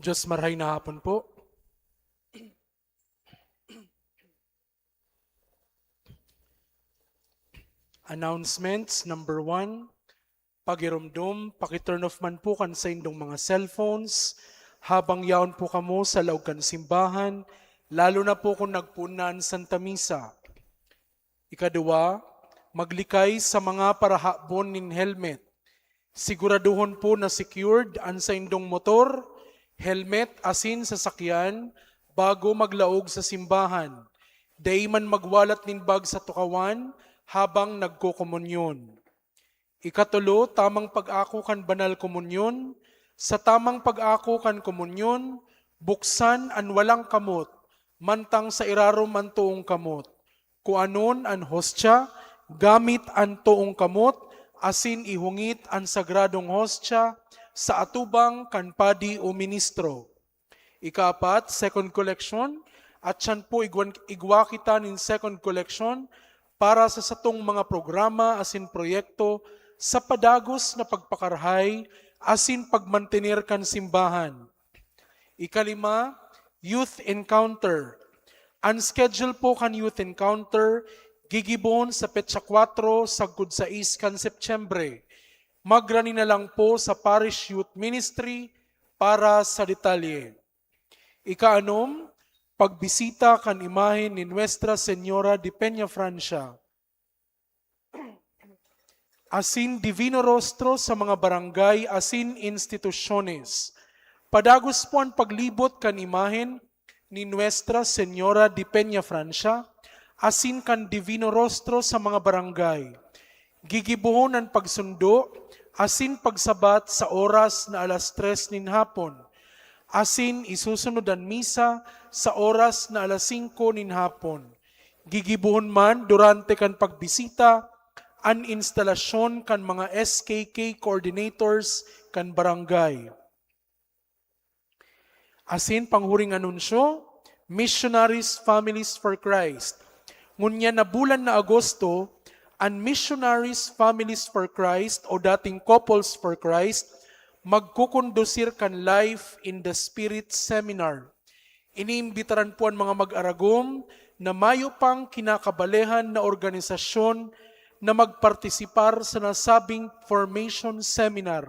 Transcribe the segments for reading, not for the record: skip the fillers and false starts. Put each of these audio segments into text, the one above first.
Diyos marhay na hapon po. Announcements, number 1, pagirumdum, pakiturn off man po kan sa indong mga cellphones, habang yaon po kamo sa laog kan simbahan, lalo na po kung nagpunan Santa Misa. Ikadua, maglikay sa mga parahabon nin helmet. Siguraduhon po na secured ang sa indong motor, helmet asin sa sakyan, bago maglaog sa simbahan. Day man magwalat nin bag sa tukawan, habang nagkukomunyon. Ikatulo, tamang pag-ako kan banal komunyon. Sa tamang pag-ako kan komunyon, buksan an walang kamot, mantang sa irarom an tuong kamot. Kuanon an hostya, gamit an tuong kamot, asin ihungit an sagradong hostya sa atubang kan padi o ministro. Ikaapat, second collection, at siyan po igwa kita nin second collection, para sa satong mga programa asin proyekto sa padagos na pagpakarhay asin pagmantener kan simbahan. Ikalima, youth encounter. Unschedule po kan youth encounter, gigibon sa petsa 4 sagkod sa 6 kan Septyembre. Magrani na lang po sa Parish Youth Ministry para sa detalye. Ikaanom, pagbisita kan imahen ni Nuestra Señora de Peña Francia. Asin Divino Rostro sa mga barangay asin institusyones. Padagos po ang paglibot kan imahen ni Nuestra Señora de Peña Francia, asin kan Divino Rostro sa mga barangay. Gigibuhon ang pagsundo, asin pagsabat sa oras na 3:00 nin hapon. Asin isusunod ang misa sa oras na 5:00 nin hapon. Gigibuhon man durante kan pagbisita an instalasyon kan mga SKK coordinators kan barangay. Asin panghuring anunsyo, Missionaries Families for Christ. Ngunya na bulan na Agosto, ang Missionaries Families for Christ o dating Couples for Christ magkukondusir kan Life in the Spirit Seminar. Iniimbitaran po ang mga mag-aragom na mayo pang kinakabalehan na organisasyon na magpartisipar sa nasabing formation seminar.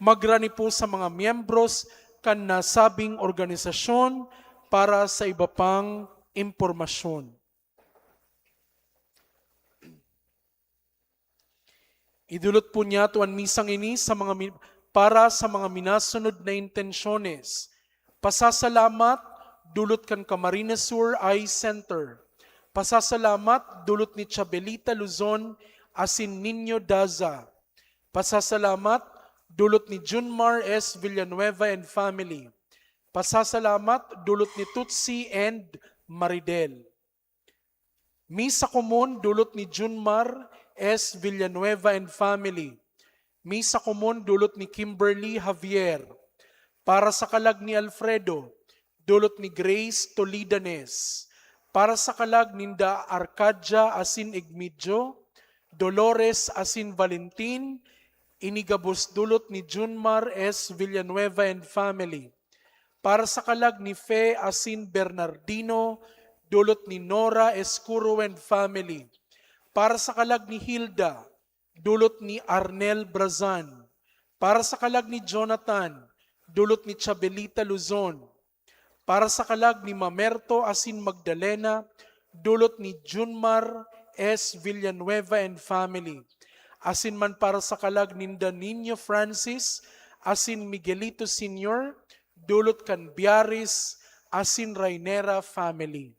Magrani po sa mga miyembros kan nasabing organisasyon para sa iba pang impormasyon. Idulot po niya tuan misang ini para sa mga minasunod na intensyones. Pasasalamat, dulot kan Camarines Sur Eye Center. Pasasalamat, dulot ni Chabelita Luzon, asin Nino Daza. Pasasalamat, dulot ni Junmar S. Villanueva and family. Pasasalamat, dulot ni Tutsi and Maridel. Misa Common, dulot ni Junmar S. Villanueva and family. Misa Common, dulot ni Kimberly Javier. Para sa kalag ni Alfredo, dulot ni Grace Tolidanes. Para sa kalag ninda Arcadia asin Igmidjo, Dolores asin Valentin, inigabos dulot ni Junmar S. Villanueva and family. Para sa kalag ni Fe asin Bernardino, dulot ni Nora Escuro and family. Para sa kalag ni Hilda, dulot ni Arnel Brazan. Para sa kalag ni Jonathan, dulot ni Chabelita Luzon. Para sa kalag ni Mamerto asin Magdalena, dulot ni Junmar S. Villanueva and family. Asin man para sa kalag ni Danino Francis asin Miguelito Sr., dulot kan Biaris asin Rainera family.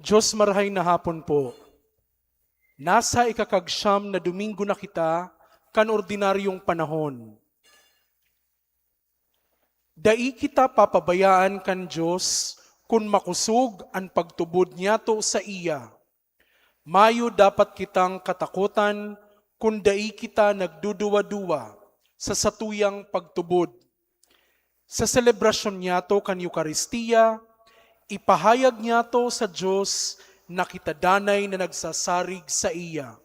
Diyos marahay na hapon po. Nasa ikakagsyam na Domingo na kita, kan ordinaryong panahon. Dai kita papabayaan kan Diyos kung makusog ang pagtubod niya to sa iya. Mayo dapat kitang katakutan kung dai kita nagduduwa-duwa sa satuyang pagtubod. Sa selebrasyon niya to kan Eucharistia, ipahayag niya to sa Diyos na kitadanay na nagsasarig sa iya.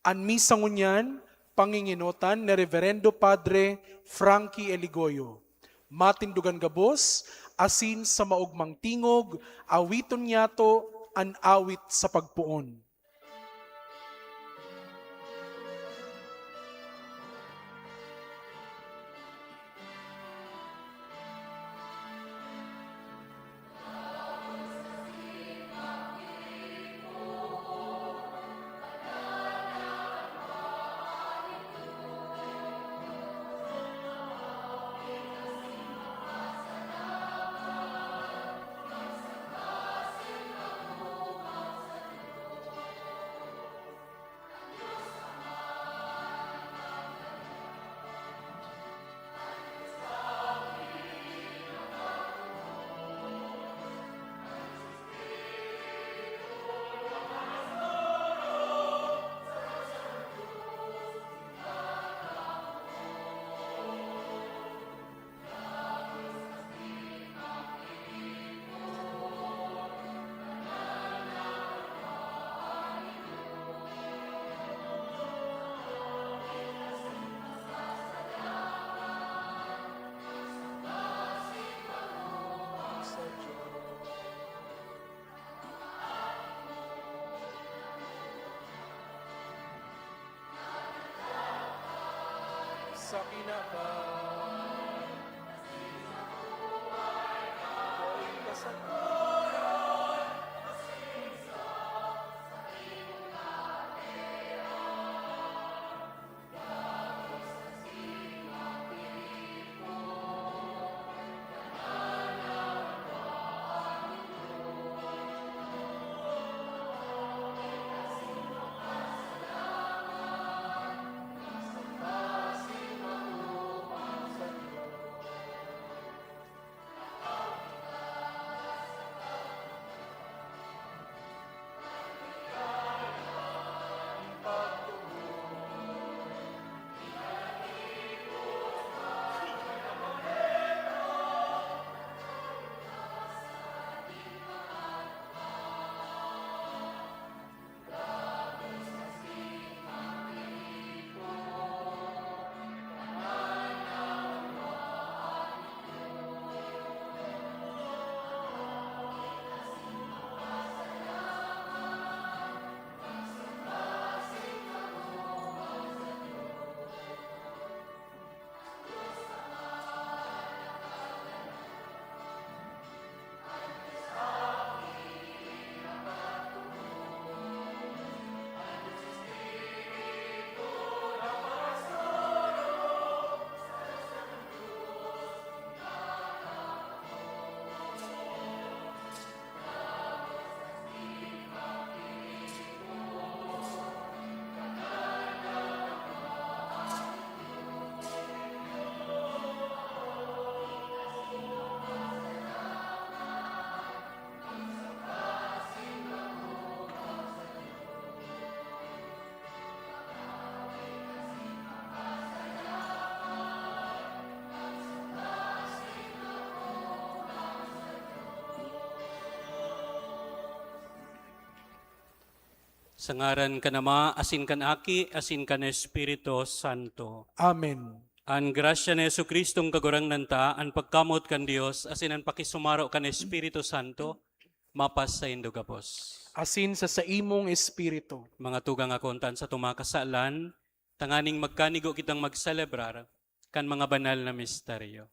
Ang misa ngunyan, panginginutan ni Reverendo Padre Frankie Eligoyo. Matindugan gabos, asin sa maugmang tingog, awiton niya to an awit sa pagpuon. Sa kinaban, ako'y kasaturan, Sa ngaran ka nama, asin kan aki, asin kan Espiritu Santo. Amen. An grasya ni Yesu Kristong kagurang nanta, an pagkamot kan Dios, asin an pakisumaro kan Espiritu Santo, mapas sa indo gapos. Asin sa imong espiritu. Mga tugang akontan sa tumakasalan, tanganing magkanigo kitang magselebrar kan mga banal na misteryo.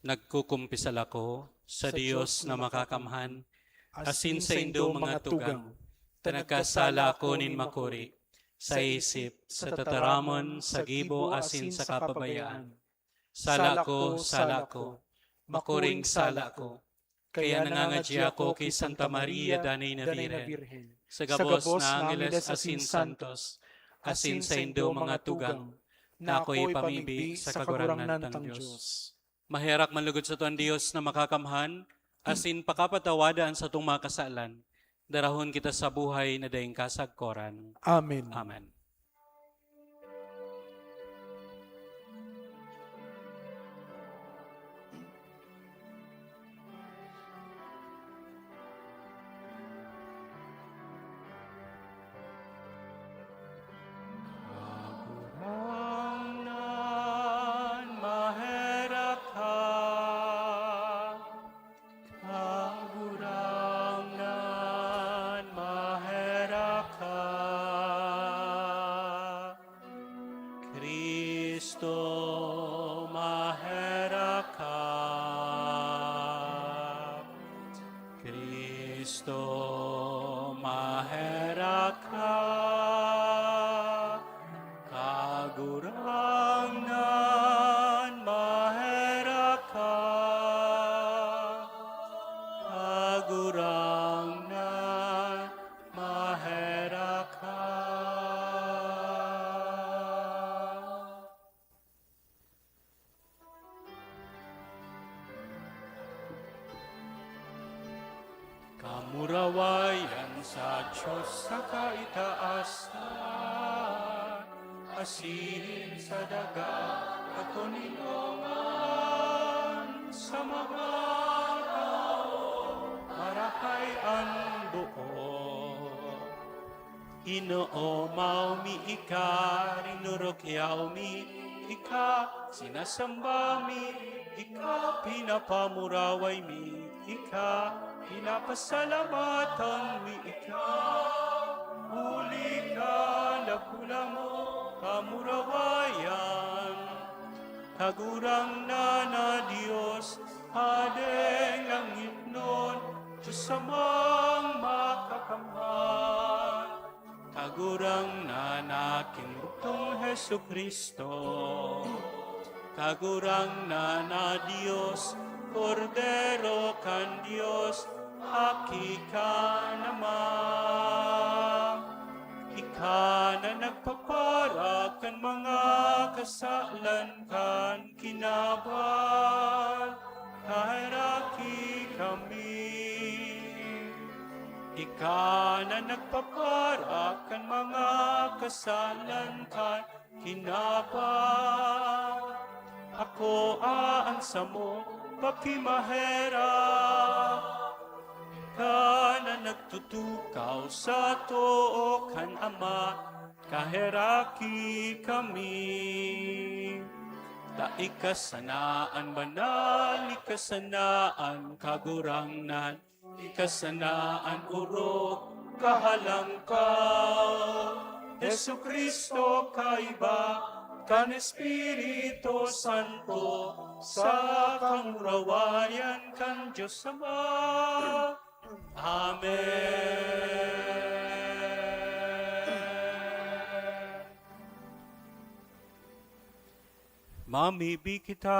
Nagkukumpisal ako sa Diyos na makakamhan, asin sa indo mga tugang, tanagkasala ako nin makuri, sa isip, sa tataramon, sa gibo, asin sa kapabayaan. Sala ko, makuring sala ko. Kaya nangangadya ako kay Santa Maria, Danay na Birhen. Sa gabos na Angeles asin santos, asin sa indo mga tugang, na ako'y pamibig sa kagurangnan ng Diyos. Maherak manlugod sa tuwan Diyos na makakamhan, asin pakapatawadaan sa itong mga kasalan, darahon kita sa buhay na daing kasagkoran. Amen. Amen. Kagurangan, maherak ka. Kagurangan, maherak ka. Kristo, maherak ka. Kristo, maherak ka. Kagurangan, maherak ka. Kagurangan, maherak ka. Kamurawayan sa Diyos sa kaitaasan, asin sa daga kakuninongan sa mga tao, marahay ang buo. Inoo maumi ika, rinurokyaw mi ika, sinasamba mi ika, pinapamuraway mi ika, pinapasalamatan mi ika. Huli ka, lakula mo, kamurawayan. Kagurang na Diyos, adeng langit nun, Diyos samang makakamhan. Kagurang na aking buktong Hesu Kristo, kagurang na Diyos, Kordero kan Diyos, haki ka naman. Ika na nagpapara kan mga kasalan kan kinaban, kahiraki kami. Ika na nagpapara kan mga kasalan kan kinaban, ako aansa mo, pakimahera. Ka na nagtutukaw sa too kan Ama, kahiraki kami. Ta ikasanaan banal, ikasanaan kagurangnan, ikasanaan urok, kahalangkaw. Jesu Kristo kaiba, kan Espiritu Santo, sa kamurawayan kan Diyos Ama. Amen. Mamibig kita,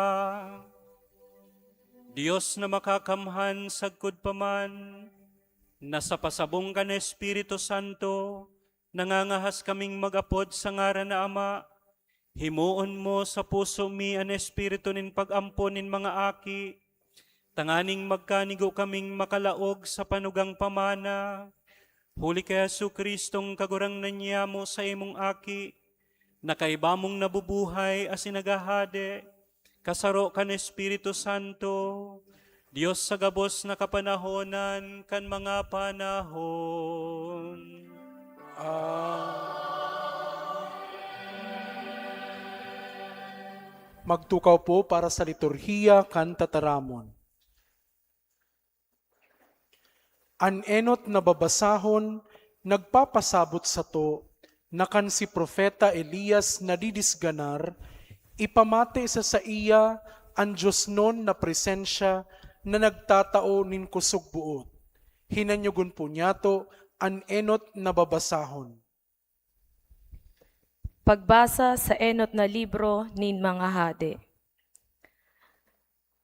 Diyos na makakamhan sagkod paman, nasa pasabong kan Espiritu Santo, nangangahas kaming magapod sa ngaran na Ama. Himuon mo sa puso mi an Espiritu nin pag-ampon nin mga aki, tanganing magkanigo kaming makalaog sa panugang pamana. Huli kay Jesu Kristong kagurangnan niya mo sa imong aki, nakaibamong nabubuhay as nagahade, kasaro kan Espiritu Santo, Diyos sa gabos na kapanahonan kan mga panahon. Magtukaw po para sa liturhiya kan tataramon. An enot na babasahon, nagpapasabot sa to, na kan si Propeta Elias na didisganar, ipamate sa iya ang Diyos non na presensya na nagtatao nin kusog buot. Hinanyugon po niyato an enot na babasahon. Pagbasa sa enot na libro nin mga hade.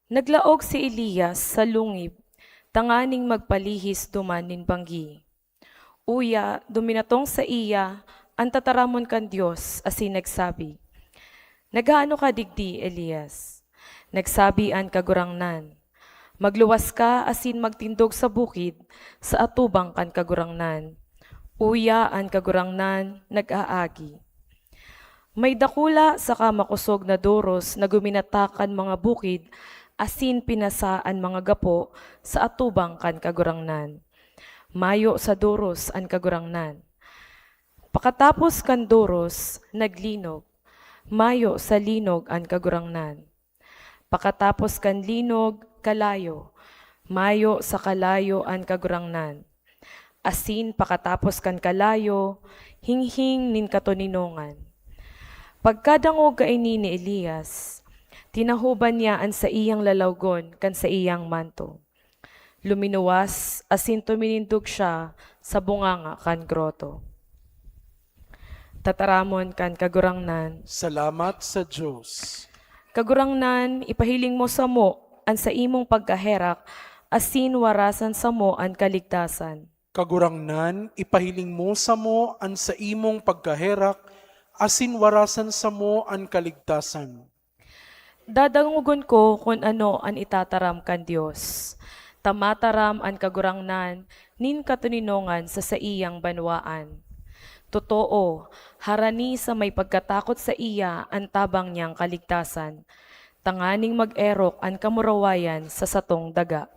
Naglaog si Elias sa lungib, tanganing magpalihis duman nin banggi. Uya, duminatong sa iya, ang tataramon kan Diyos, asin nagsabi, Nagaano ka digdi, Elias? Nagsabi an kagurangnan, Magluwas ka asin magtindog sa bukid, sa atubang kan kagurangnan. Uya an kagurangnan, nag-aagi. May dakula sa kamakusog na doros na guminatakan mga bukid, asin pinasaan mga gapo sa atubang kan kagurangnan. Mayo sa doros an kagurangnan. Pakatapos kan doros, naglinog. Mayo sa linog an kagurangnan. Pakatapos kan linog, kalayo. Mayo sa kalayo an kagurangnan. Asin pakatapos kan kalayo, hinghing nin katoninongan. Pagkadangog kaini ni Elias, tinahuban niya an sa iyang lalawgon kan sa iyang manto. Luminuwas, asin tuminindog siya sa bunganga kan groto. Tataramon kan kagurangnan. Salamat sa Diyos. Kagurangnan, ipahiling mo sa mo an sa imong pagkaherak, asin warasan sa mo an kaligtasan. Kagurangnan, ipahiling mo sa mo an sa imong pagkaherak, asin warasan sa mo an kaligtasan. Dadangugon ko kung ano an itataram kan Diyos. Tamataram an kagurangnan, nin katuninongan sa iyang banwaan. Totoo, harani sa may pagkatakot sa iya ang tabang niyang kaligtasan. Tanganing mag-erok ang kamurawayan sa satong daga.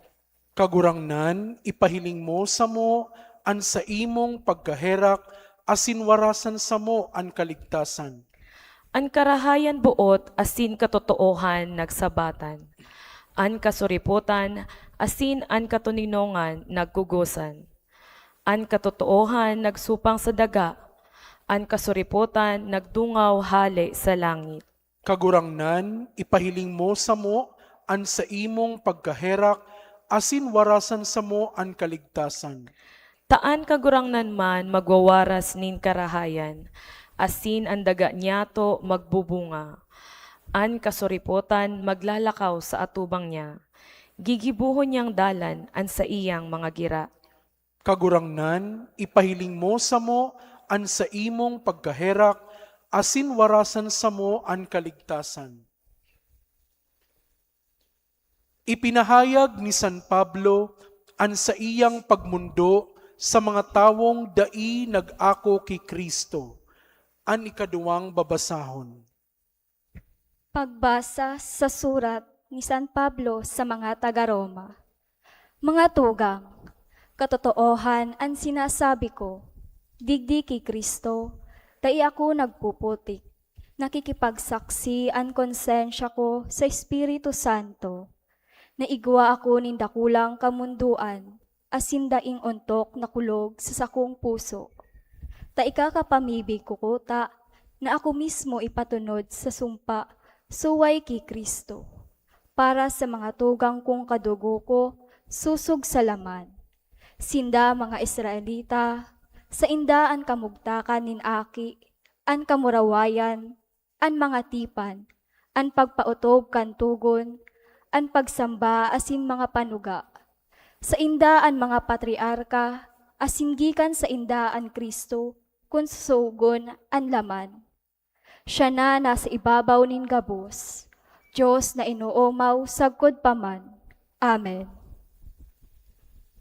Kagurangnan, ipahiling mo sa mo an sa imong pagkaherak, asin warasan sa mo an kaligtasan. An karahayan buot asin katotoohan nagsabatan. An kasuriputan asin an katuninongan nagkugusan. An katotoohan nagsupang sa daga, an kasuriputan nagdungaw hali sa langit. Kagurangnan, ipahiling mo sa mo an sa imong pagkaherak, asin warasan sa mo an kaligtasan. Taan kagurangnan man magwawaras nin karahayan, asin ang daga niyato magbubunga. An kasuriputan maglalakaw sa atubang niya, gigibuhon niyang dalan an sa iyang mga gira. Kagurangnan, ipahiling mo sa mo an sa imong pagkaherak, asin warasan sa mo an kaligtasan. Ipinahayag ni San Pablo an sa iyang pagmundo sa mga tawong dai nag-ako kay Kristo. An ikaduwang babasahon. Pagbasa sa surat ni San Pablo sa mga taga-Roma. Mga tugang, katotoohan ang sinasabi ko, digdi kay Kristo, dai ako nagpuputik. Nakikipagsaksi ang konsensya ko sa Espiritu Santo. Naigwa ako nin dakulang kamunduan, asin daing untok na kulog sa sakong puso. Ta ikakapamibig kukuta, na ako mismo ipatunod sa sumpa, suway kay Kristo. Para sa mga tugang kong kadugo ko, susog sa laman. Sinda mga Israelita, sa indaan kamugtakan nin aki, an kamurawayan, an mga tipan, an pagpautob kan tugon, an pagsamba asin mga panuga. Sa indaan mga patriarka, asin gikan sa indaan Kristo, kun susugon an laman. Siya na nasa ibabaw nin gabos, Diyos na inuumaw sagkod paman. Amen.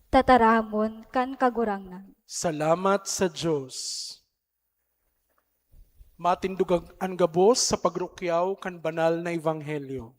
Tataramon kan kagurangnan. Salamat sa Diyos. Matindog ang gabos sa pagrukyaw kan banal na ebanghelyo.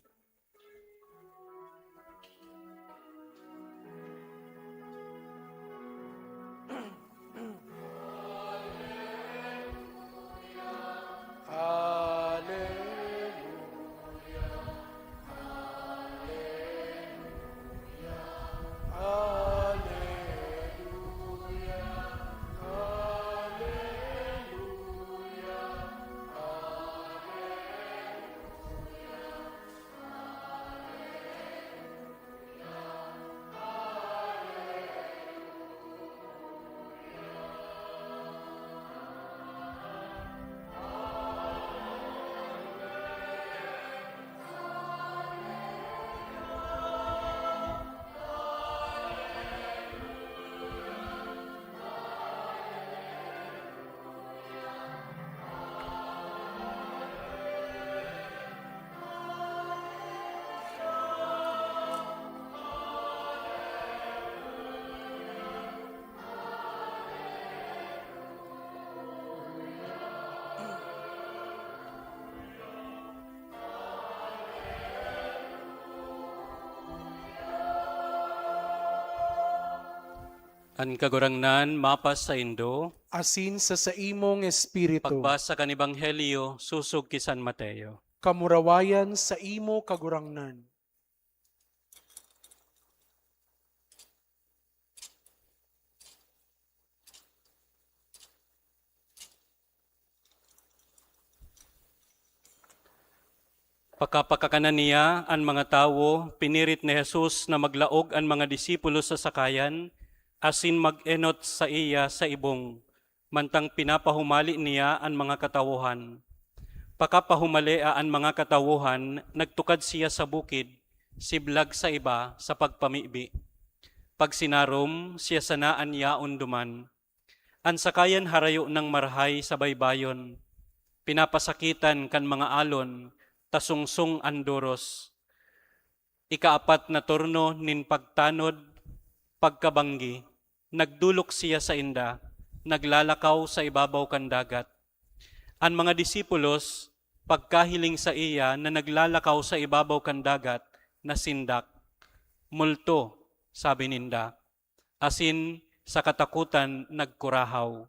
An kagurangnan mapas sa Indo, asin sa imong espiritu, pagbasa kan Ebanghelyo, susog ki San Mateo. kamurawayan sa imo kagurangnan. Pagkapakakanan niya ang mga tawo, pinirit ni Jesus na maglaog ang mga disipulo sa sakayan, asin mag-enot sa iya sa ibong, mantang pinapahumali niya ang mga katawuhan. Pagkapahumali ang mga katawuhan, nagtukad siya sa bukid, siblag sa iba sa pagpamibi. Pag sinarom, siya sanaan yaon duman. Ang sakayan harayo ng marhay sa baybayon, pinapasakitan kan mga alon, tasungsong andoros. Ikaapat na turno nin pagtanod, pagkabanggi, nagdulok siya sa inda, naglalakaw sa ibabaw kan dagat. Ang mga disipulos, pagkahiling sa iya na naglalakaw sa ibabaw kan dagat, nasindak. Multo, sabi ninda, asin sa katakutan nagkurahaw.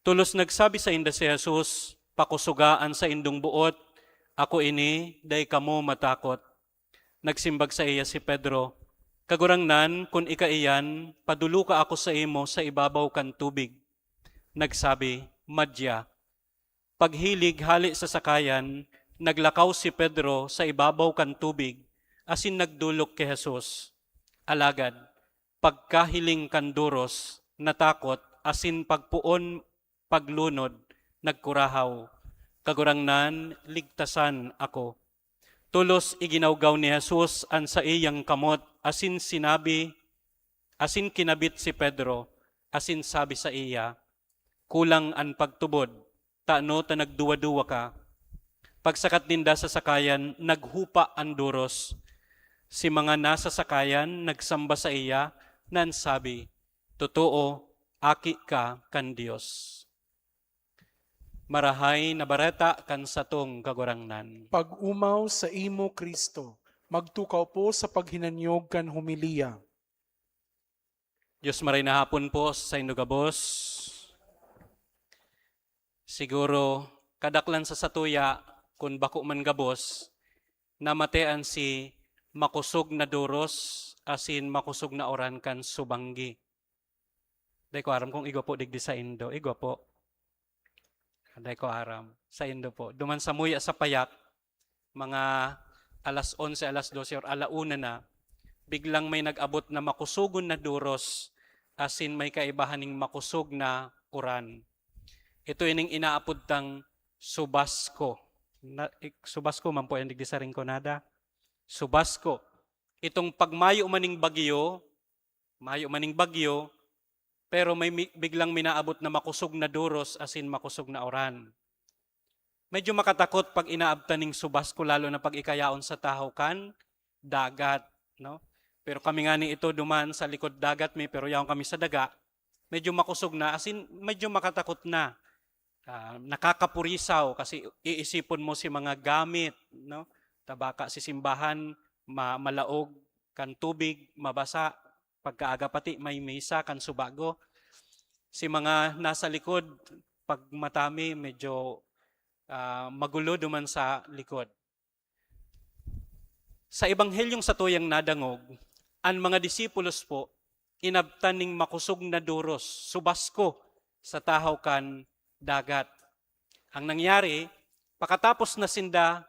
Tulos nagsabi sa inda si Jesus, pakusugaan sa indong buot, ako ini, day kamo matakot. Nagsimbag sa iya si Pedro, kagurangnan, kung ikaiyan, padulo ka ako sa imo sa ibabaw kan tubig. Nagsabi, madya. Paghilig hali sa sakayan, naglakaw si Pedro sa ibabaw kan tubig, asin nagdulok kay Jesus. Alagad, pagkahiling kan duros, natakot, asin pagpuon, paglunod, nagkurahaw. Kagurangnan, ligtasan ako. Tulos iginawgaw ni Jesus an sa iyang kamot, asin sinabi, asin kinabit si Pedro, asin sabi sa iya, kulang an pagtubod, taano ta nagduwa-duwa ka. Pagsakat ninda sa sakayan, naghupa ang duros. Si mga nasa sakayan, nagsamba sa iya, nan sabi, totoo, aki ka kan Diyos. Marahay na bareta kan satong kagurangnan. Pag-umaw sa imo Kristo, magtukaw po sa paghinanyog kan humiliya. Diyos maray na hapon po sa Indogabos. Siguro kadaklan sa satuya kung bako man gabos, namatean si makusog na duros asin makusog na oran kan subanggi. Day ko aram kung igwa po digdi sa Indo, igwa po. Day ko aram sa Indo po. Duman sa muya sa payak, mga alas 11, alas 12 or alauna na, biglang may nag-abot na makusugon na duros, asin may kaibahaning makusog na uran. Ito ining inaapod tang subasko. Subasko man po yung digdi sa ringkonada. Subasko. Itong pagmayo maning bagyo, pero may biglang minaabot na makusog na duros asin makusog na oran. Medyo makatakot pag inaabtan ning subasko, lalo na pag ikayaon sa tahokan, dagat. No? Pero kami nga ni ito duman sa likod dagat, pero yaon kami sa daga, medyo makusog na, asin medyo makatakot na. Nakakapurisaw kasi iisipon mo si mga gamit. No? Tabaka si simbahan, malaog, kan tubig, mabasa, pagkaaga pati may misa kan subago. Si mga nasa likod, pag matami, medyo magulo duman sa likod. Sa Ebanghelyong satuyang nadangog, ang mga disipulos po, inabtan ning makusog na duros, subasko sa tahaw kan dagat. Ang nangyari, pakatapos na sinda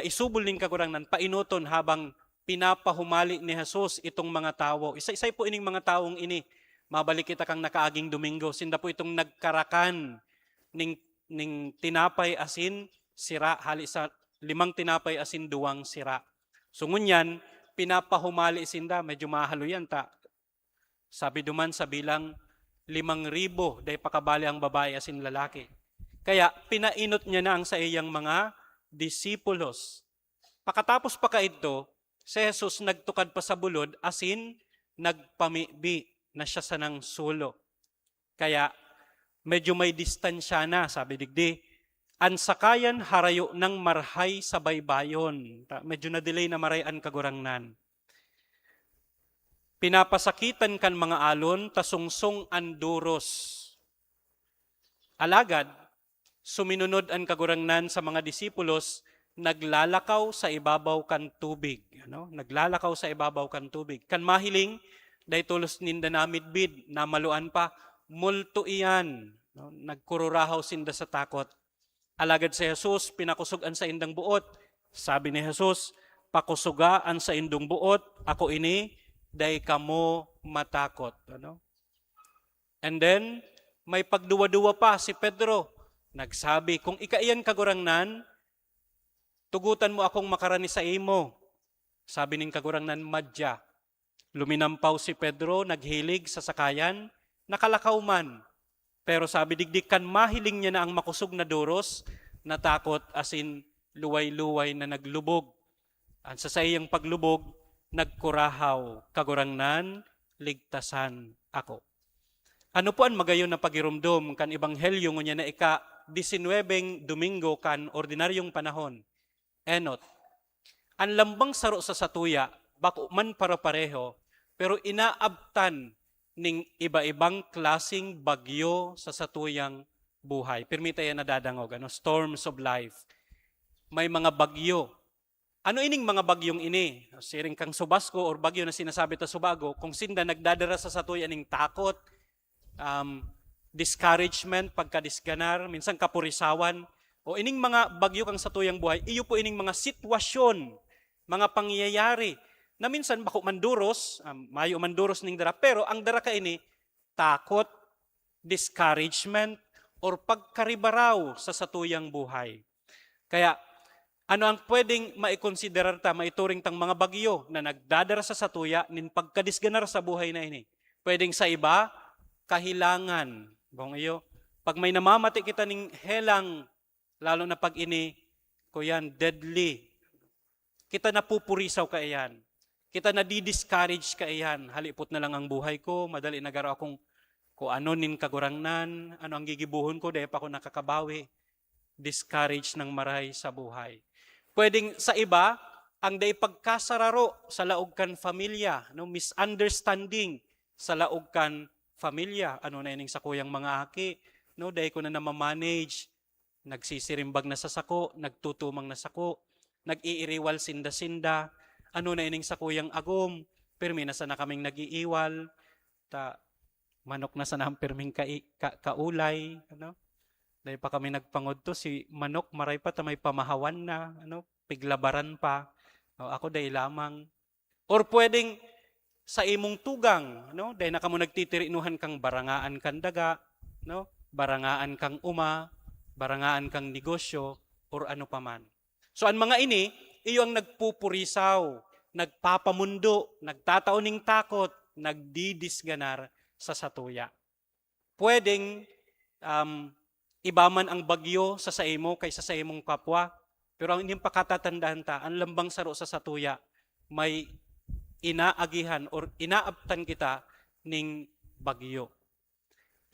isubol ning kagurangnan, painuton habang pinapahumali ni Jesus itong mga tao. Isa-isay po ining mga taong ini. Mabalik kita kang nakaaging Domingo. Sinda po itong nagkarakan ning tinapay asin sira, hali sa 5 tinapay asin 2 sira. So ngunyan, pinapahumali sinda, medyo mahalo yan ta. Sabi duman sa bilang 5,000 dahil pakabali ang babae asin lalaki. Kaya pinainot niya na ang sa iyang mga disipulos. Pakatapos pa kaito, si Jesus nagtukad pa sa bulod asin nagpamibi na siya sa nang sulo. Kaya medyo may distansya na, sabi digdi. An sakayan harayo ng marhay sa baybayon. Medyo na-delay na marayan kagurangnan. Pinapasakitan kan mga alon, tasungsong anduros. Alagad, suminunod ang kagurangnan sa mga disipulos, naglalakaw sa ibabaw kan tubig. Naglalakaw sa ibabaw kan tubig. Kan mahiling, day tulos ninda namidbid, namaluan pa, multo iyan. Nagkururahaw sinda sa takot. Alagad si Jesus, pinakusugan sa indang buot. Sabi ni Jesus, pakusugaan sa indong buot, ako ini, day kamo matakot. And then, may pagduwa-duwa pa si Pedro. Nagsabi, kung ikaiyan kagurangnan, tugutan mo akong makarani sa imo. Sabi ning kagurangnan, madya. Luminampaw si Pedro, naghilig sa sakayan, nakalakaw man. Pero sabi digdikan, mahiling niya na ang makusog na duros, natakot as in luway-luway na naglubog. Ang sa sayang paglubog, nagkurahaw, kagurangnan, ligtasan ako. Ano po ang magayon na pagirumdum kan ebanghelyo ngunya na ika-19 Domingo kan ordinaryong panahon? Enot, ang lambang saro sa satuya, bako man para-pareho, pero inaabtan ning iba-ibang klasing bagyo sa satuyang buhay. Permita yan nadadangog, storms of life. May mga bagyo. Ano ining mga bagyong ini? Siring kang Subasco or bagyo na sinasabi ta Subago, kung sinda nagdadara sa satuya ning takot, discouragement, pagkadisganar, minsan kapurisawan, o ining mga bagyo kang satuyang buhay, iyo po ining mga sitwasyon, mga pangyayari, na minsan bako manduros, mayo manduros ning dara, pero ang dara ka ini, takot, discouragement, or pagkaribaraw sa satuyang buhay. Kaya, ano ang pwedeng maikonsiderar ta, maituring tang mga bagyo na nagdadara sa satuya, nin pagkadisganar sa buhay na ini? Pwedeng sa iba, kahilangan. Bong iyo, pag may namamati kita ning helang, lalo na pag ini, kuyan, deadly, kita napupurisaw ka iyan. Kita nadi-discourage ka iyan. Halipot na lang ang buhay ko, madali nagaro akong kung ano nin kagurangnan, ano ang gigibuhon ko, dahil pa ako nakakabawi. Discourage ng maray sa buhay. Pwedeng sa iba, ang day pagkasararo sa laog kan familia, misunderstanding sa laog kan familia. Ano na ining sa kuyang mga aki, dahil ko na namamanage, nagsisirimbag na sa sako, nagtutumang na sako, nag-iiriwal sinda-sinda, ano na ining sa kuyang agom, pirmi na sana kaming nag-iiwal, manok na sana ang pirming kaulay, dahil pa kami nagpangod to, si manok maray pa may pamahawan na, piglabaran pa, ako dahil lamang. Or pwedeng sa imong tugang, dahil na kamo nagtitirinuhan kang barangaan kang daga, barangaan kang uma, barangaan kang negosyo, or ano paman. So ang mga ini, iyo ang nagpupurisaw, nagpapamundo, nagtataoning takot, nagdidisganar sa satuya. Pwedeng ibaman ang bagyo sa saimo kaysa sa imong kapwa, pero ang inyong pakatatandaan ta, ang lambang saro sa satuya, may inaagihan or inaabtan kita ning bagyo.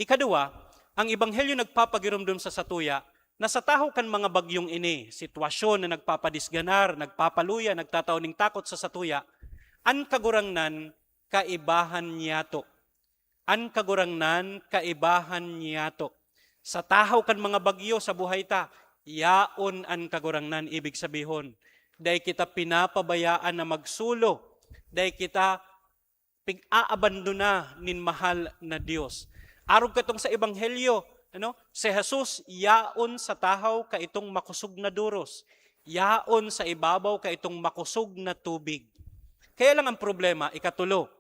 Ikadua, ang ebanghelyo nagpapagirumdum sa satuya, nasa taho kan mga bagyong ini, sitwasyon na nagpapadisganar, nagpapaluya, nagtataw ning takot sa satuya, an kagurangnan kaibahan niyato. An kagurangnan kaibahan niyato. Sa tahaw kan mga bagyo sa buhay ta, yaon an kagurangnan, ibig sabihon. Dahil kita pinapabayaan na magsulo, dahil kita pig-aabandona nin mahal na Diyos. Arog katong sa ebanghelyo, si Jesus, yaon sa tahaw ka itong makusog na duros. Yaon sa ibabaw ka itong makusog na tubig. Kaya lang ang problema, ikatulo,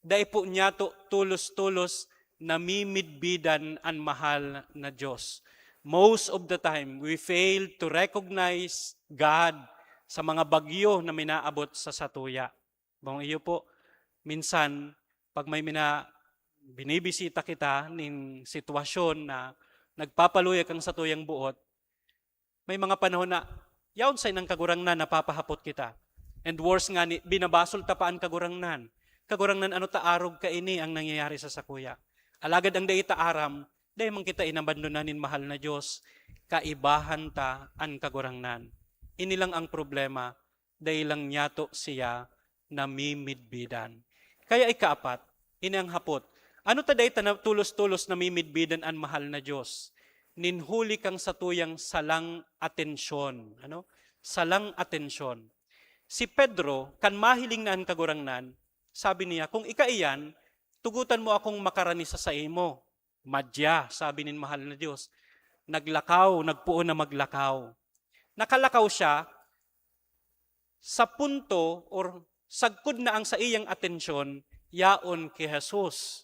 dahil po niya to tulos-tulos namimidbidan ang mahal na Diyos. Most of the time, we fail to recognize God sa mga bagyo na minaabot sa satuya. Bang iyo po, minsan, pag may binibisita kita ning sitwasyon na nagpapaluya kang satuyang buot, may mga panahon na yaon say nang kagurangnan napapahapot kita. And worse nga, binabasol tapaan kagurangnan. Kagurangnan ano taarog ka ini ang nangyayari sa sakuya. Alagad ang daita aram, dahil man kita inabandonanin mahal na Diyos, kaibahan ta ang kagurangnan. Inilang ang problema, dahil lang nyato siya namimidbidan. Kaya ikaapat, inang hapot. Ano taday na tulos-tulos na mimidbidan ang mahal na Diyos? Ninhuli kang satuyang salang atensyon. Ano? Salang atensyon. Si Pedro, kan mahiling na ang kagurangnan, sabi niya, kung ikaiyan, tugutan mo akong makarani sa imo. Madya, sabi nin mahal na Diyos. Naglakaw, nagpuon na maglakaw. Nakalakaw siya sa punto or sagkod na ang sa iyang atensyon, yaon kay Jesus.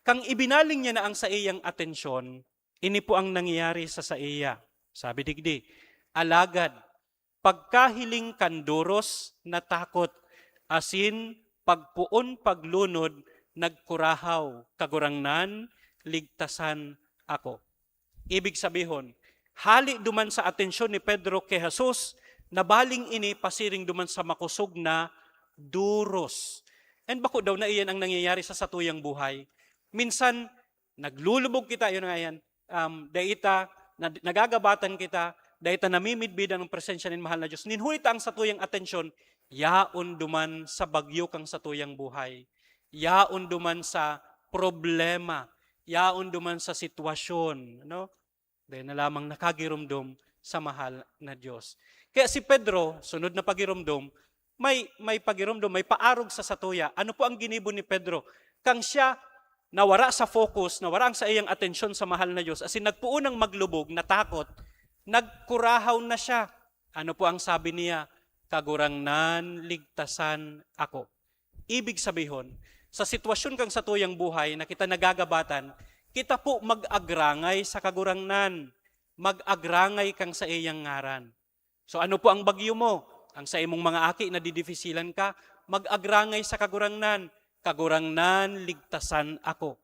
Kang ibinaling niya na ang sa iyang atensyon, ini po ang nangyayari sa iya. Sabi digdi, alagad, pagkahiling kanduros na takot, asin pagpuon paglunod, nagkurahaw, kagurangnan, ligtasan ako. Ibig sabihin, hali duman sa atensyon ni Pedro kay Jesus, nabaling ini pasiring duman sa makusog na duros. And bako daw na iyan ang nangyayari sa satuyang buhay. Minsan, naglulubog kita, yun nga yan, daita, nagagabatan kita, daita namimidbidan ng presensya ng mahal na Diyos. Ninhulita ang satuyang atensyon, yaon duman sa bagyo kang satuyang buhay. Yaon duman sa problema. Yaon duman sa sitwasyon. No? Dahil na lamang nakagirumdum sa mahal na Diyos. Kaya si Pedro, sunod na pagirumdum, may pagirumdum, may paarog sa satuya. Ano po ang ginibo ni Pedro? Kang siya nawara sa focus, nawara ang sa iyang atensyon sa mahal na Diyos, asin nagpuunang maglubog, natakot, nagkurahaw na siya. Ano po ang sabi niya? Kagurangnan, ligtasan ako. Ibig sabihin, sa sitwasyon kang satuyang buhay na kita nagagabatan, kita po mag-agrangay sa kagurangnan. Mag-agrangay kang sa iyang ngaran. So ano po ang bagyo mo? Ang sa imong mga aki na didifisilan ka, mag-agrangay sa kagurangnan. Kagurangnan, ligtasan ako.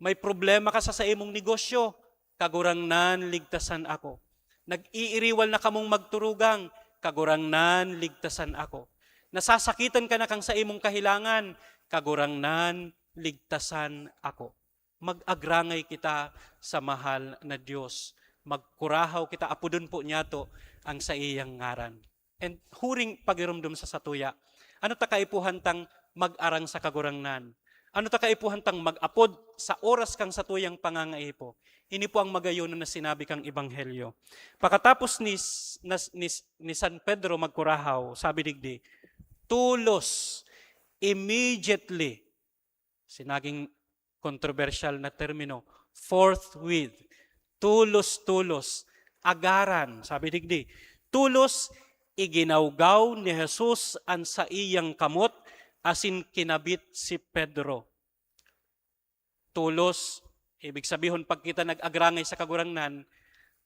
May problema ka sa imong negosyo, kagurangnan, ligtasan ako. Nag-iiriwal na kamong magturugang, kagurangnan, ligtasan ako. Nasasakitan ka na kang sa imong kahilangan, kagurangnan, ligtasan ako. Mag-agrangay kita sa mahal na Diyos. Magkurahaw kita, apudon po niya to ang sa iyang ngaran. And huring pagirumdum sa satuya, ano ta kaipuhantang mag-arang sa kagurangnan? Ano ta kaipuhantang mag-apod sa oras kang satuyang pangangaipo? Ini po ang magayon na sinabi kang ebanghelyo. Pagkatapos ni San Pedro magkurahaw, sabi digdi, tulos, immediately, sinaging controversial na termino, forthwith, tulos, agaran, sabi digdi, tulos, iginawgaw ni Jesus ang sa iyang kamot, asin kinabit si Pedro. Tulos, ibig sabihin pag kita nag-agrangay sa kagurangnan,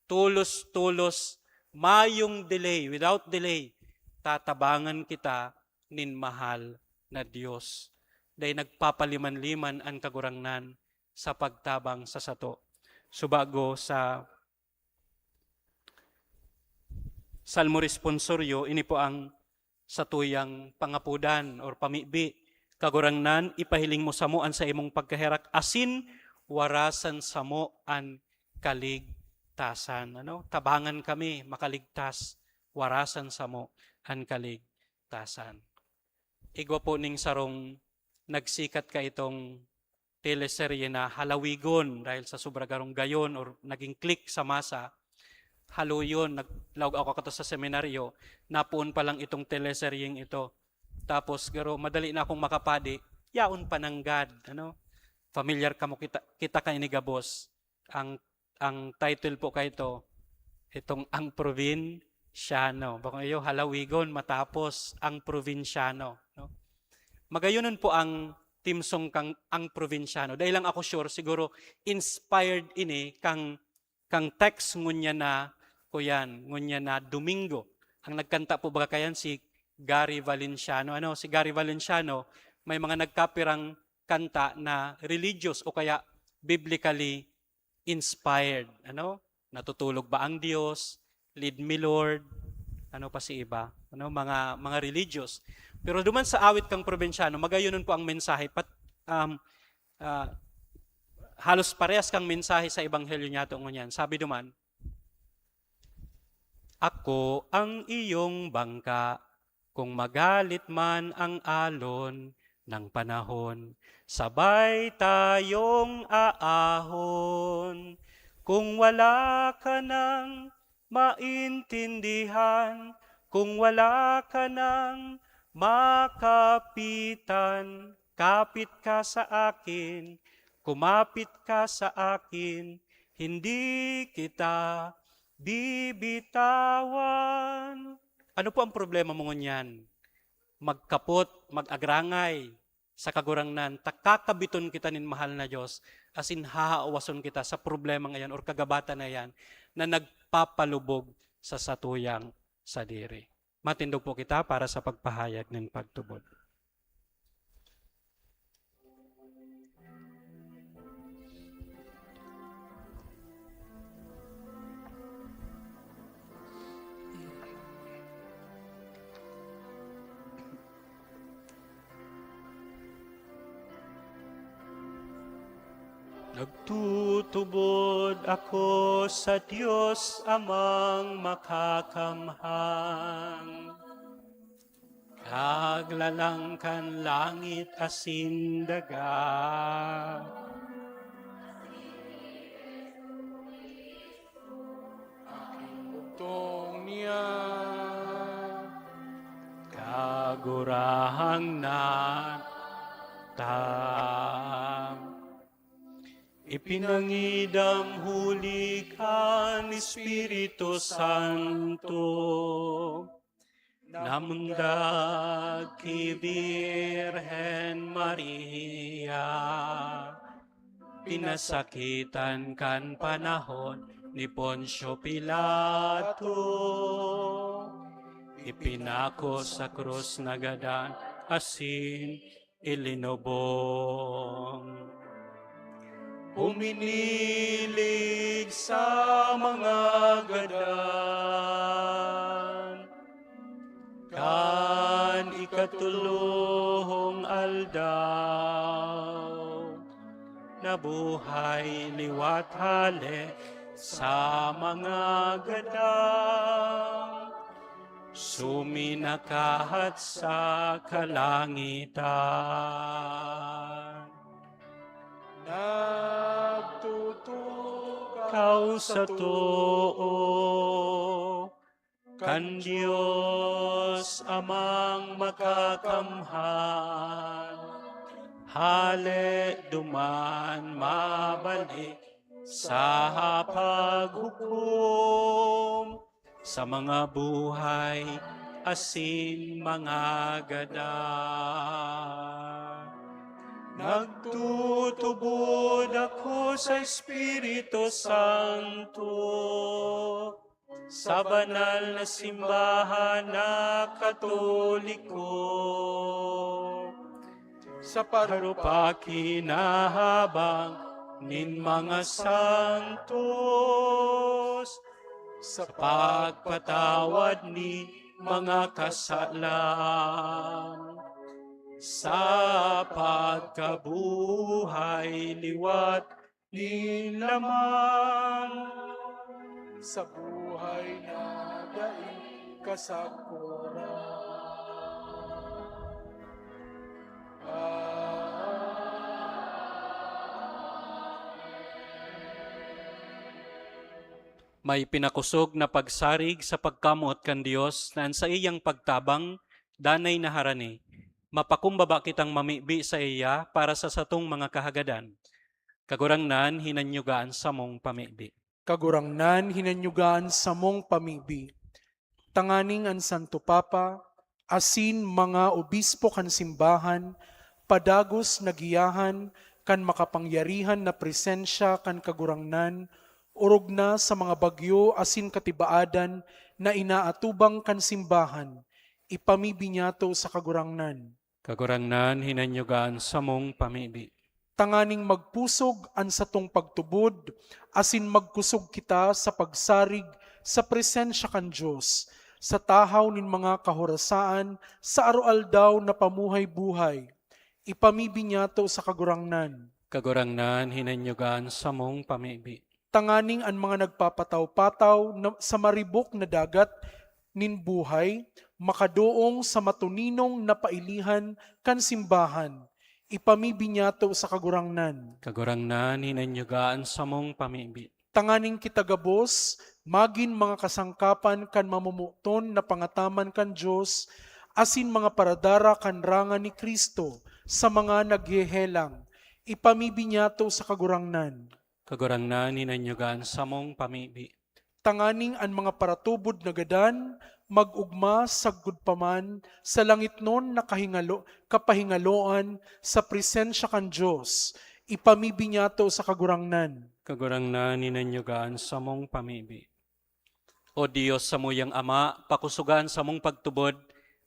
tulos, mayong delay, without delay, tatabangan kita nin mahal na Diyos. Dahil nagpapaliman-liman ang kagurangnan sa pagtabang sa sato. Subago sa Salmo responsoryo, ini po ang satuyang pangapudan or pamibi. Kagurangnan, ipahiling mo sa mo an sa imong pagkaherak, asin warasan sa mo an kaligtasan. Ano? Tabangan kami makaligtas, warasan sa mo an kaligtasan. Igwa po ning sarong nagsikat ka itong teleserye na Halawigon dahil sa sobragarong gayon or naging click sa masa. Halo yun, naglawag ako kato sa seminaryo, napuon pa lang itong teleseryeng ito. Tapos, garo, madali na akong makapadi, yaon pananggad. Ano? Familiar ka mo, kita ka inigabos. Ang title po kay itong Ang Provinciano. Baka iyo, Halawigon, matapos Ang Provinciano. No? Magayonon po ang team song kang Ang Provinciano. Dahil lang ako sure, siguro inspired ini kang text ngunya na kuyan, ngunya na Domingo. Ang nagkanta po ba kayan si Gary Valenciano. Ano, si Gary Valenciano, may mga nagkapirang kanta na religious o kaya biblically inspired. Ano? Natutulog ba ang Diyos? Lead me Lord. Ano pa si iba? Ano, mga religious. Pero duman sa awit kang probinsyano, magayonon po ang mensahe. Halos parehas kang mensahe sa ebanghelyo niya ito ngunyan. Sabi duman, ako ang iyong bangka, kung magalit man ang alon, ng panahon. Sabay tayong aahon. Kung wala ka nang maintindihan, kung wala ka nang makapitan, kapit ka sa akin, kumapit ka sa akin, hindi kita bibitawan. Ano po ang problema mo ngunyan? Magkapot, mag-agrangay sa kagurangnan, takakabiton kita nin mahal na Diyos, asin hahaawason kita sa problema ngayon or kagabatan na yan na nagpapalubog sa satuyang sadiri. Matindog po kita para sa pagpahayag ng pagtubod. Nagtutubod ako sa Diyos amang makakamhang. Kaglalangkan langit asin daga. Bugtong niya. Kagurahang na ipinangidam huli ka ni Espiritu Santo, namundag ki Birhen Maria, pinasakitan kan panahon ni Poncio Pilato, ipinako sa krus na gadan asin ilinubong. Uminilig sa mga gadan, kan ikatulong aldaw, nabuhay liwat hale sa mga gadan, suminakahat sa kalangitan. Nagtutugaw Kau sa too, kan Diyos amang makakamhan, hale duman mabalik sa paghukom, sa mga buhay asin mga gadan. Nagtutubod ako sa Espiritu Santo, sa banal na simbahan na Katoliko, sa parupaki na habang nin mga santos, sa pagpatawad ni mga kasalan, sa pagkabuhay liwat ni laman, sa buhay na daig kasakura. May pinakusog na pagsarig sa pagkamot kan Dios naan sa iyang pagtabang danay na harani. Mapakumbaba kitang mamibi sa iya para sa satong mga kahagadan. Kagurangnan hinanyugaan sa mong pamibi. Kagurangnan hinanyugaan sa mong pamibi. Tanganing ang Santo Papa, asin mga obispo kan simbahan, padagos nagiyahan kan makapangyarihan na presensya kan kagurangnan, urog na sa mga bagyo asin katibaadan na inaatubang kan simbahan, ipamibi niya to sa kagurangnan. Kagurangnan hinanyugaan sa mong pamibi. Tanganing magpusog an satong pagtubod, asin magkusog kita sa pagsarig sa presensya kan Diyos, sa tahaw nin mga kahorasaan, sa aroaldaw na pamuhay-buhay. Ipamibi niya to sa kagurangnan. Kagurangnan hinanyugaan sa mong pamibi. Tanganing ang mga nagpapataw-pataw sa maribok na dagat, nin buhay, makadoong sa matuninong napailihan kan simbahan, ipamibinyato sa kagurangnan. Kagurangnan, hinanyugaan sa mong pamibi. Tanganing kitagabos, magin mga kasangkapan kan mamumuton na pangataman kan Diyos, asin mga paradara kan rangan ni Kristo sa mga naghehelang, ipamibinyato sa kagurangnan. Kagurangnan, hinanyugaan sa mong pamibi. Tanganing an mga paratubod na gadan, magugma sagud paman sa langit nun na kapahingaloan sa presensya kan Diyos, ipamibinyato sa kagurangnan. Kagurangnan, hinanyugaan sa mong pamibi. O Diyos sa muyang Ama, pakusugan sa mong pagtubod,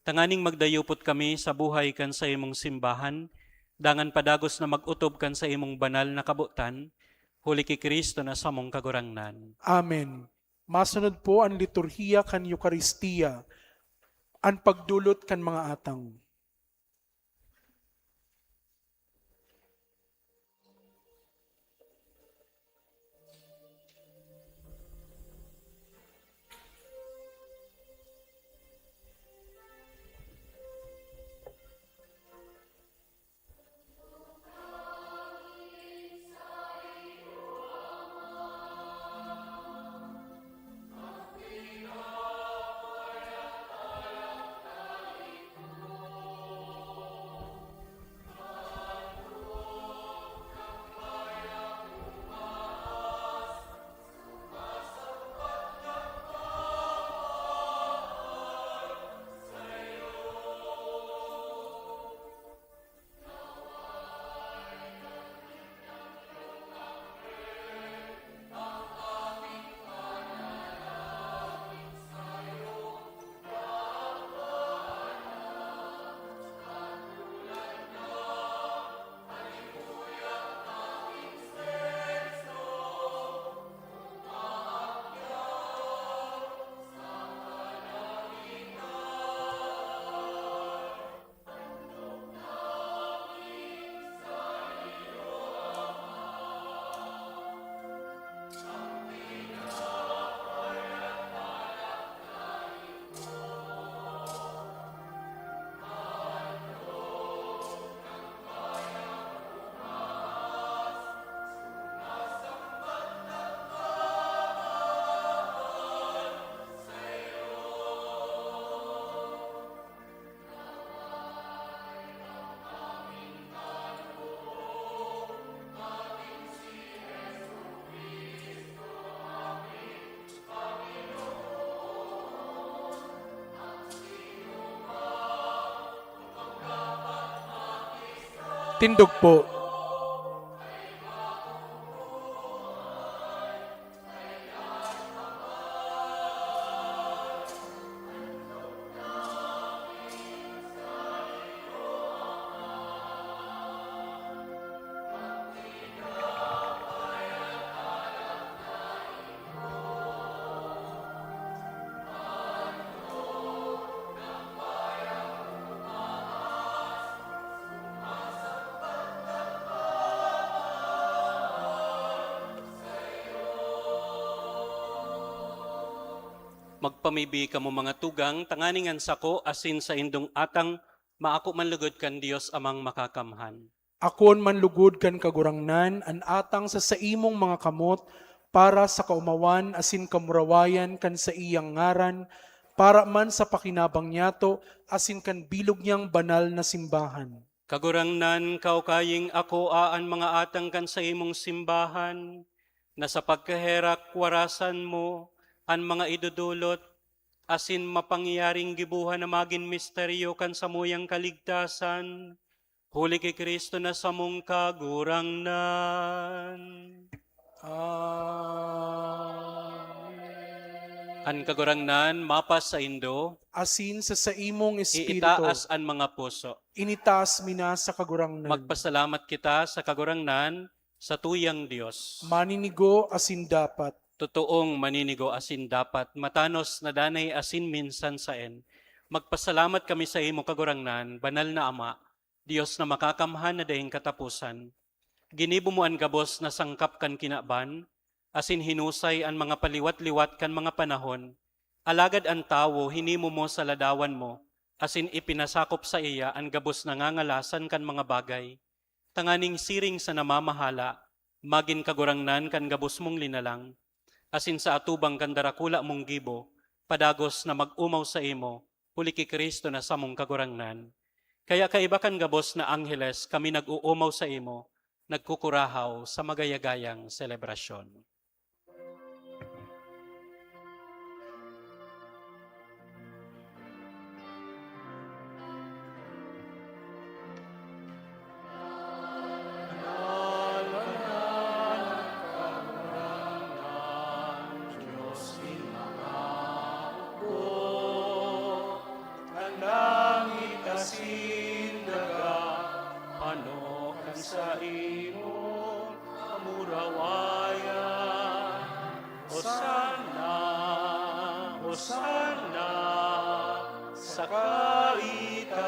tanganing magdayupot kami sa buhay kan sa imong simbahan, dangan padagos na magutob kan sa imong banal na kabutan, huli ki Kristo na sa mong kagurangnan. Amen. Masunod po ang liturhiya kan Eucharistia, ang pagdulot kan mga atang. Tindog po. Magpamibi kamo mga tugang, tanganingan sako asin sa indong atang, maako manlugod kan Dios amang makakamhan. Akon manlugod kan kagurangnan, an atang sa saimong mga kamot, para sa kaumawan asin kamurawayan kan sa iyang ngaran, para man sa pakinabang niyato asin kan bilog niyang banal na simbahan. Kagurangnan kaukaying ako aan mga atang kan sa imong simbahan, na sa pagkaherak warasan mo, ang mga idudulot, asin mapangyaring gibuhan na maging misteryo kan sa muyang kaligtasan, huli kay Kristo na sa mong kagurangnan. An kagurangnan, mapas sa indo, Asin sa saimong espiritu, iitaas an mga puso. initaas mina sa kagurangnan. Magpasalamat kita sa kagurangnan, sa tuyang Diyos. Maninigo asin dapat. Totoong maninigo asin dapat, matanos na danay asin minsan saen. Magpasalamat kami sa imo kagurangnan, banal na Ama, Diyos na makakamhan na dahing katapusan. Ginibo mo an gabos na sangkap kan kinaban, asin hinusay ang mga paliwat-liwat kan mga panahon, Alagad ang tawo, hinimo mo sa ladawan mo, asin ipinasakop sa iya ang gabos nangangalasan kan mga bagay. Tanganing siring sa namamahala, magin kagurangnan kan gabos mong linalang, asin sa atubang kan darakula mong gibo, padagos na mag-umaw sa imo, huli ki Kristo na samong kagurangnan. Kaya kaiba kan gabos na angheles kami nag-uumaw sa imo, nagkukurahaw sa magayagayang selebrasyon. Ano kan sa imo amurawayan, Hosanna, Hosanna, sa kaitaasan.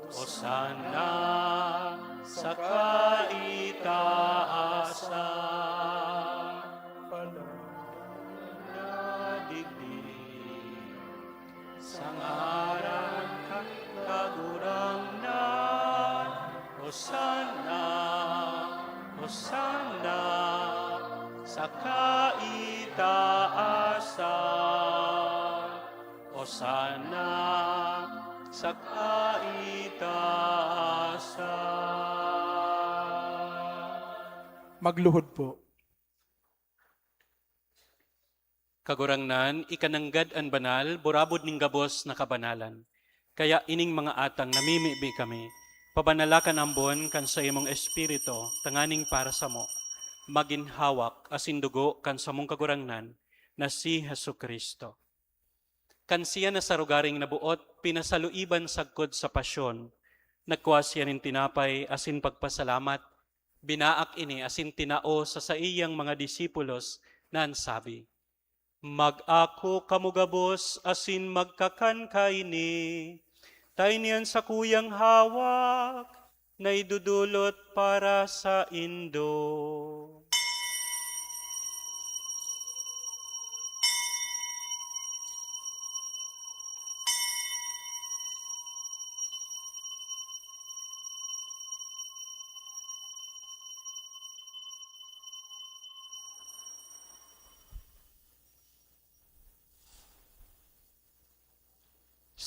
Hosanna, sa kaitaasan. Panadigdig sa ngaran kagurangnan, Hosanna, Hosanna, sa kaitaasan. Hosanna, sa kaitaasan. Magluhod po. Kagurangnan, ikananggad an banal, burabod ning gabos na kabanalan. Kaya ining mga atang namimibi kami, pabanalakan ambon kan sa imong espiritu, tanganing para sa mo, maginhawak asin dugo kan sa mong kagurangnan, na si Hesu Kristo. Kan siya na sa rugaring nabuot, pinasaluiban sagkod sa pasyon, nagkuha siya nin tinapay asin pagpasalamat, binaak ini asin tinao sa iyang mga disipulos na ansabi, mag-ako kamugabos asin magkakan kaini, tayo niyan sa kuyang hawak, na idudulot para sa Indo.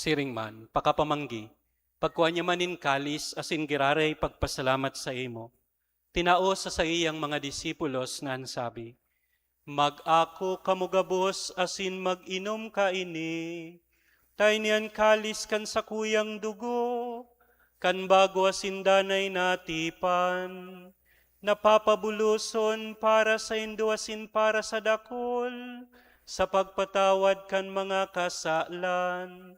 Siring man, pakapamanggi, pagkuha niya manin kalis asin giraray pagpasalamat sa imo. Tinao sa iyang mga disipulos na ansabi, mag-ako kamugabos asin mag-inom kaini, tayo niyan kalis kan sa kuyang dugo, kan bago asin danay natipan, napapabuluson para sa Indo asin para sa dakol, sa pagpatawad kan mga kasalan.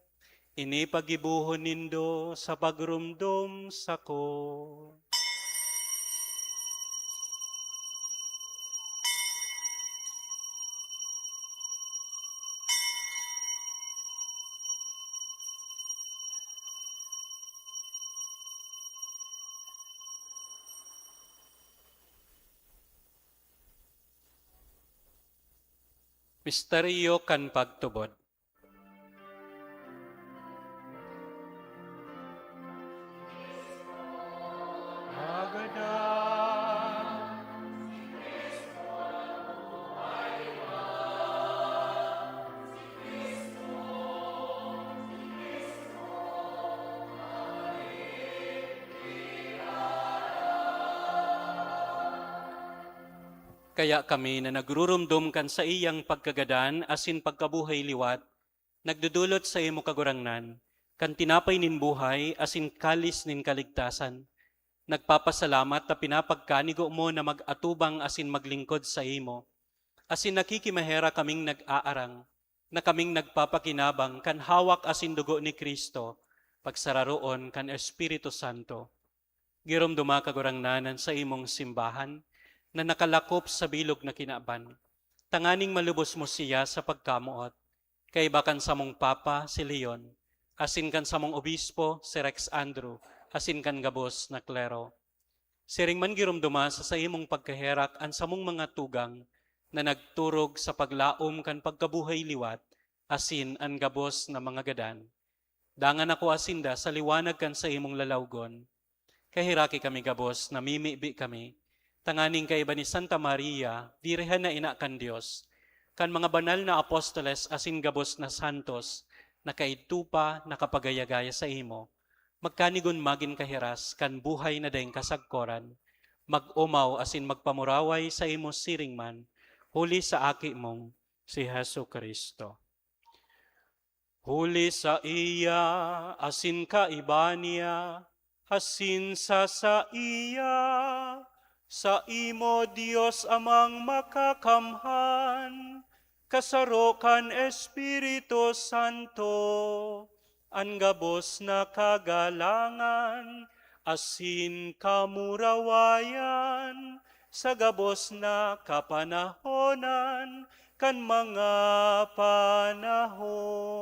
Ini pagibuhon nindo sa pagrumdum sako. Misteryo kan pagtubod. Kaya kami na nagrurumdum kan sa iyang pagkagadan asin pagkabuhay liwat, nagdudulot sa imo kagurangnan, kan tinapay nin buhay asin kalis nin kaligtasan. Nagpapasalamat na pinapagkanigo mo na mag-atubang asin maglingkod sa imo. Asin nakikimahera kaming nag-aarang, na kaming nagpapakinabang kan hawak asin dugo ni Kristo, pagsararoon kan Espiritu Santo. Girumduma kagurangnanan sa imong simbahan, na nakalakop sa bilog na kinaban. Tanganing malubos mo siya sa pagkamuot. Kay bakan sa mong Papa si Leon, asin kan sa mong Obispo si Rex Andrew, asin kan gabos na klero. Siring man girumduma sa imong pagkaherak an sa mong mga tugang, na nagturog sa paglaom kan pagkabuhay liwat, asin ang gabos na mga gadan. Dangan ako asinda sa liwanag kan sa imong lalawgon. Kahiraki kami gabos, namimibi kami. Tanganing kay ni Santa Maria, Birhen na ina kan Dios, kan mga banal na apostoles asin gabos na santos, na kaitupa nakapagayagaya sa imo. Magkanigon magin kahiras, kan buhay na daing kasagkoran. Mag-umaw asin magpamuraway sa imo siringman, huli sa aki mong si Hesu Kristo. Huli sa iya, asin kaiba niya, asin sa iya, sa imo Dios amang makakamhan, kasarokan Espiritu Santo, ang gabos na kagalangan, asin kamurawayan, sa gabos na kapanahonan, kan mga panahon.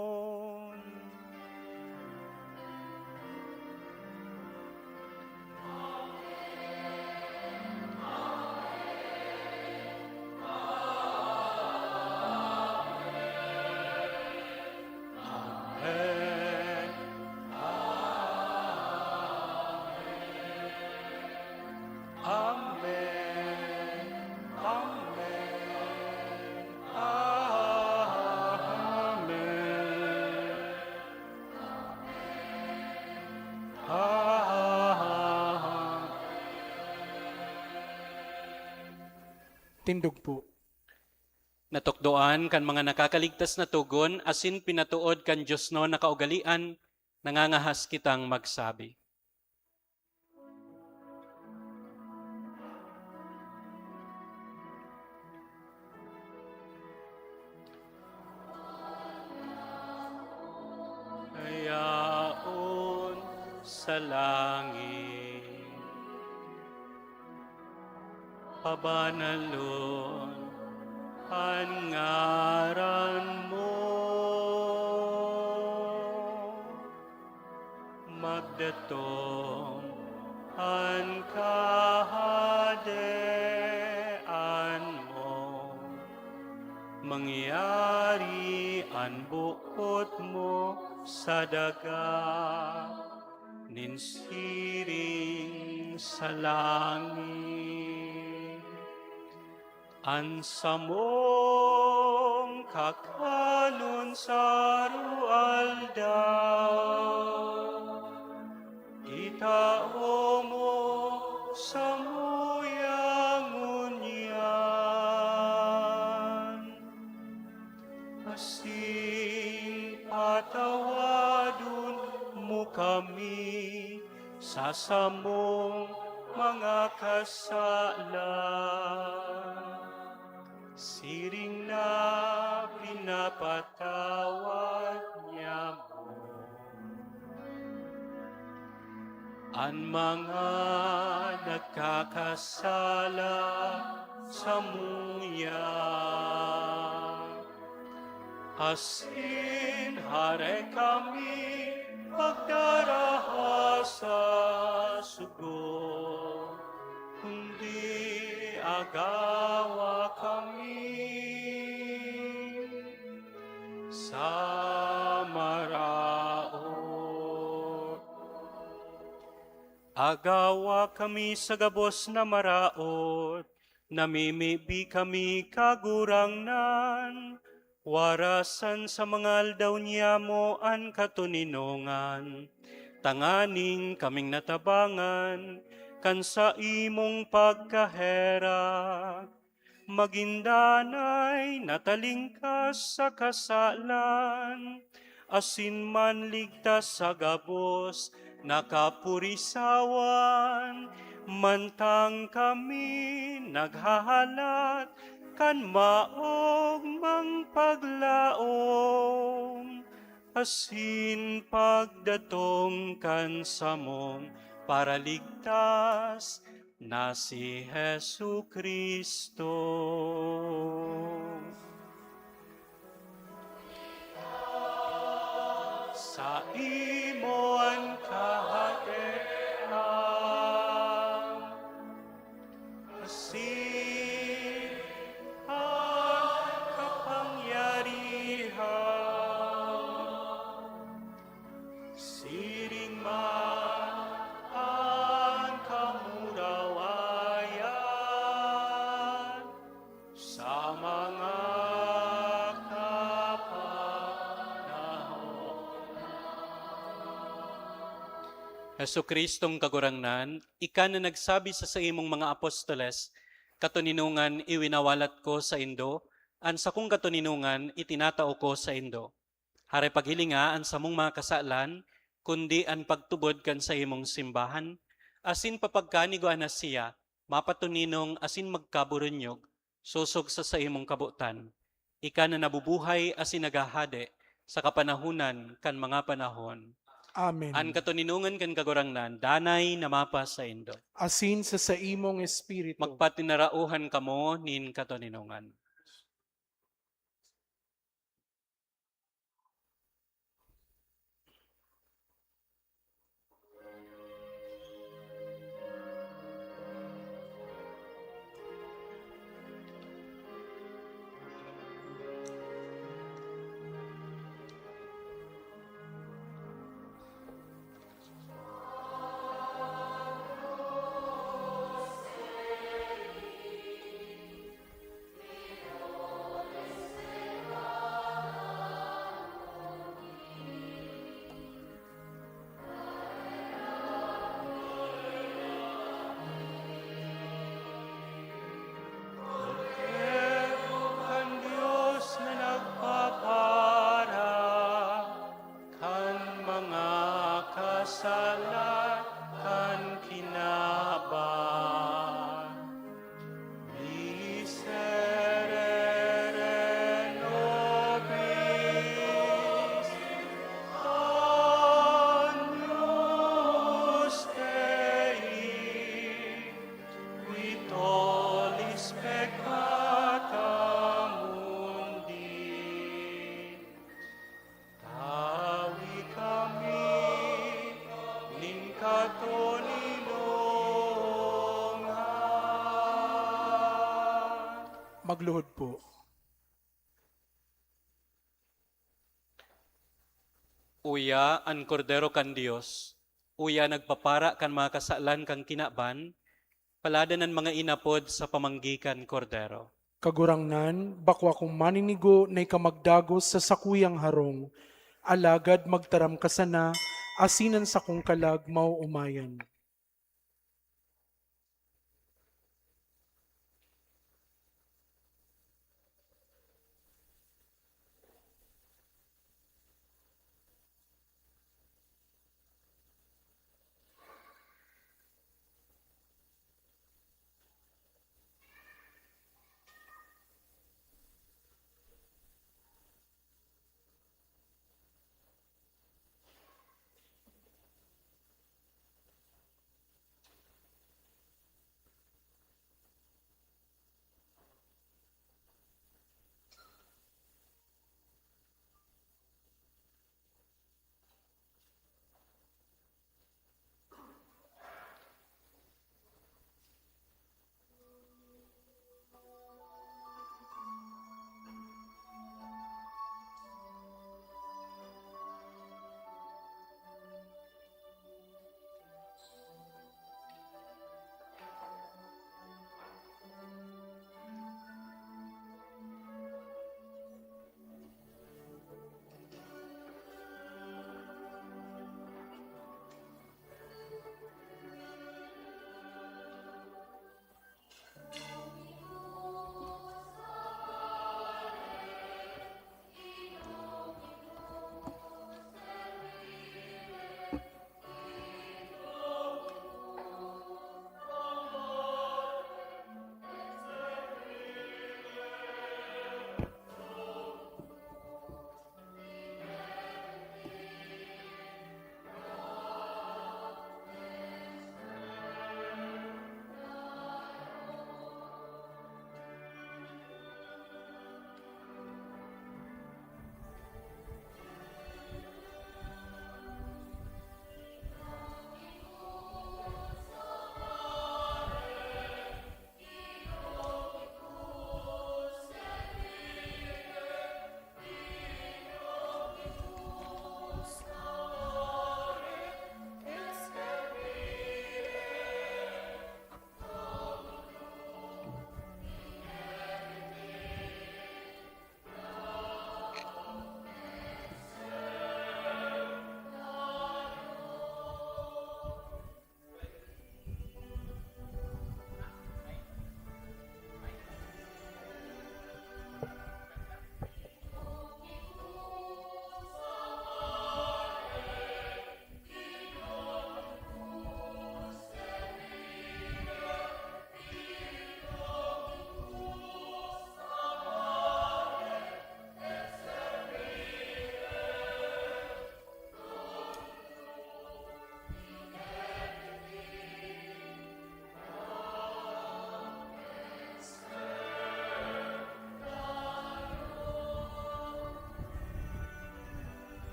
Amen. Amen. Amen. Tindog po. Natukdoan kan mga nakakaligtas na tugon, asin pinatuod kan Diyos no nakaugalian, nangangahas kitang magsabi. Hayaon sa langit, pabanalon ang ngaran mo, magdatong ang kahadean mo, mangyari ang buot mo sa daga, ninsiring sa langit. Ang samong kakanon sa rualdaw, itao mo sa muyangon yan, asin patawadon mo kami sa samong mga kasalan. Siring na pinapatawad niya mo ang mga nagkakasala sa muya. Asin hare kami pagdaraha sa sugo, kundi agawa kami sa maraot. Agawa kami sa gabos na maraot, namimibi kami kagurangnan, warasan sa mga aldaw niya mo ang katuninongan, tanganing kaming natabangan, kan sa imong pagkaherak, magindanay natalingkas sa kasalan, asin man ligtas sa gabos, nakapurisawan, mantang kami naghahalat, kan maog mang paglaom, asin pagdatong kan samong para ligtas na si Hesu Kristo. Sa imo ang kahadean, asin Hesu Kristong kagurangnan, ika na nagsabi sa imong mga apostoles, katuninungan iwinawalat ko sa Indo, an sa kong katuninungan itinatao ko sa Indo. Hare paghilinga an sa mong mga kasalan, kundi an pagtubod kan sa imong simbahan, asin papagkanigo siya, mapatuninong asin magkaburunyog, susog sa imong kabutan. Ika na nabubuhay asin nagahade, sa kapanahunan kan mga panahon. Amen. An katuninungan kan kagurangnan, danay na mapa sa Indo. Asin sa imong espiritu. Magpatinarauhan kamo nin katuninungan. Kan Diyos na nagpapara, kan mga kasalan, kan kinaban. Miserere nobis, Agnus Dei, qui tollis peccata mundi. Tawi kami nin katuninungan. Magluhod po. Uya an kordero kan Dios, uya nagpapara kan mga kasalan kang kinaban, paladanan mga inapod sa pamanggikan kordero. Kagurangnan, bakwa kong maninigo na ikamagdagos sa sakuyang harong, alagad magtaram ka sana, asinan sa kong kalag mauumayan.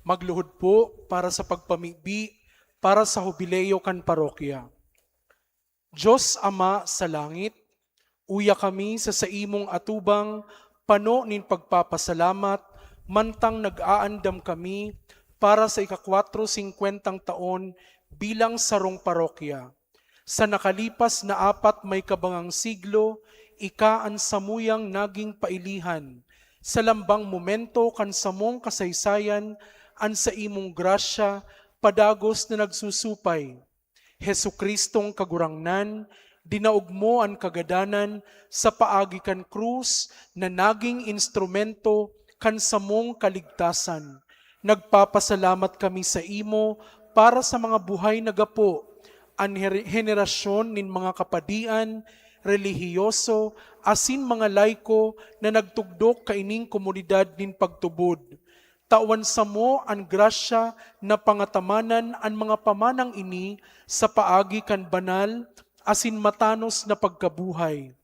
Magluhod po para sa pagpamibi para sa hubileyo kan parokya. Diyos Ama sa langit, uya kami sa imong atubang, pano nin pagpapasalamat, mantang nag-aandam kami para sa ika-450 taon bilang sarong parokya. Sa nakalipas na 4 may kabangang siglo, ikaan samuyang naging pailihan. Sa lambang momento kan samong kasaysayan, an sa imong grasya, padagos na nagsusupay. Hesukristong kagurangnan, dinaog mo ang kagadanan sa paagi kan krus na naging instrumento kan samong kaligtasan. Nagpapasalamat kami sa imo para sa mga buhay na gapo, ang henerasyon nin mga kapadian, relihiyoso, asin mga laiko na nagtugdok kaining komunidad nin pagtubod. Tawan sa mo ang grasya na pangatamanan ang mga pamanang ini sa paagi kan banal, asin matanos na pagkabuhay.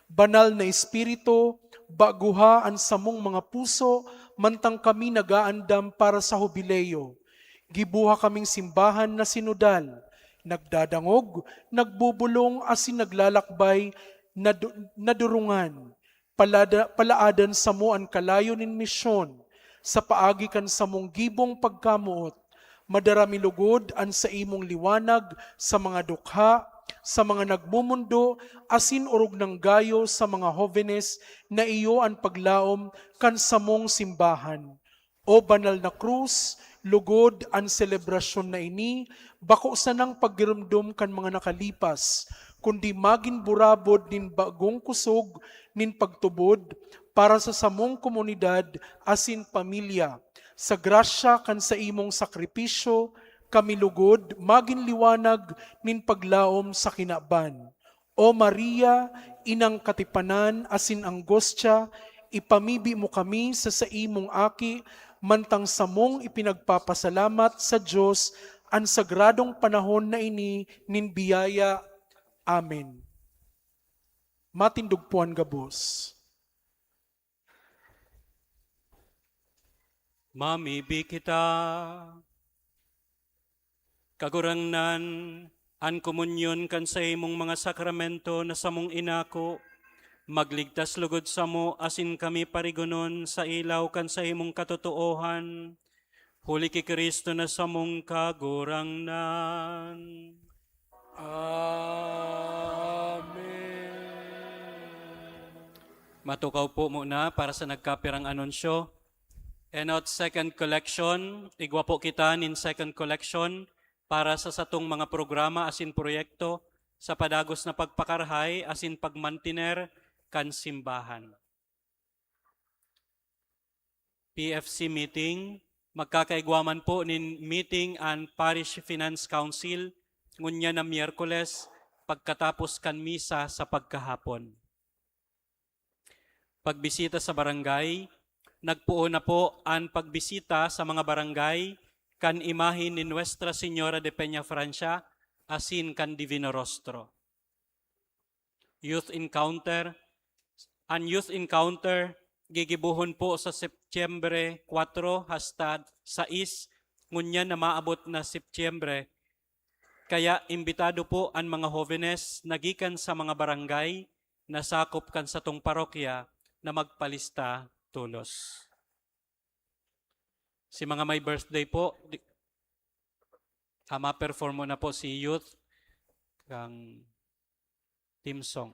Banal na Espiritu, baguha ang samong mga puso, mantang kami nagaandam para sa hubileyo. Gibuha kaming simbahan na sinudal, nagdadangog, nagbubulong, asin naglalakbay, nadurungan. Palaadan sa mo ang kalayo nin misyon, sa paagi kan samong gibong pagkamuot, madarami lugod an sa imong liwanag sa mga dukha, sa mga nagmumundo, asin urog ng gayo sa mga hovenes na iyo ang paglaom kan samong simbahan. O banal na krus, lugod ang selebrasyon na ini, bako sa nang pagirumdum kan mga nakalipas, kundi magin burabod nin bagong kusog nin pagtubod, para sa samong komunidad asin pamilya. Sa grasya kan sa imong sakripisyo, kami lugod, magin liwanag nin paglaom sa kinaban. O Maria, inang katipanan asin anggostya, ipamibi mo kami sa imong aki, mantang samong ipinagpapasalamat sa Diyos ang sagradong panahon na ini nin biyaya. Amen. Matindugpuan gabos. Mamibi kita, kagurangnan, an komunyon kan sa imong mga sakramento na samong inako, magligtas lugod sa mo asin kami parigonon sa ilaw kan sa imong katotoohan, huli ki Kristo na samong kagurangnan. Amen. Matukaw po muna para sa nagkapirang anunsyo. Enot second collection, igwa po kita nin second collection para sa satong mga programa asin proyekto sa padagos na pagpakarhay asin pagmantiner kan simbahan. PFC meeting, magkakaigwaman po nin meeting and Parish Finance Council ngunya na Miyerkules pagkatapos kan misa sa pagkahapon. Pagbisita sa barangay, nagpuo na po ang pagbisita sa mga barangay kan imahin ni Nuestra Señora de Peña Francia asin kan Divino Rostro. Youth Encounter. Ang Youth Encounter gigibuhon po sa Setyembre 4 hasta 6, ngunya na maabot na Setyembre. Kaya imbitado po ang mga jóvenes nagikan sa mga barangay na sakop kan sa tong parokya na magpalista tulos. Si mga may birthday po, ma-perform mo na po si youth kang team song.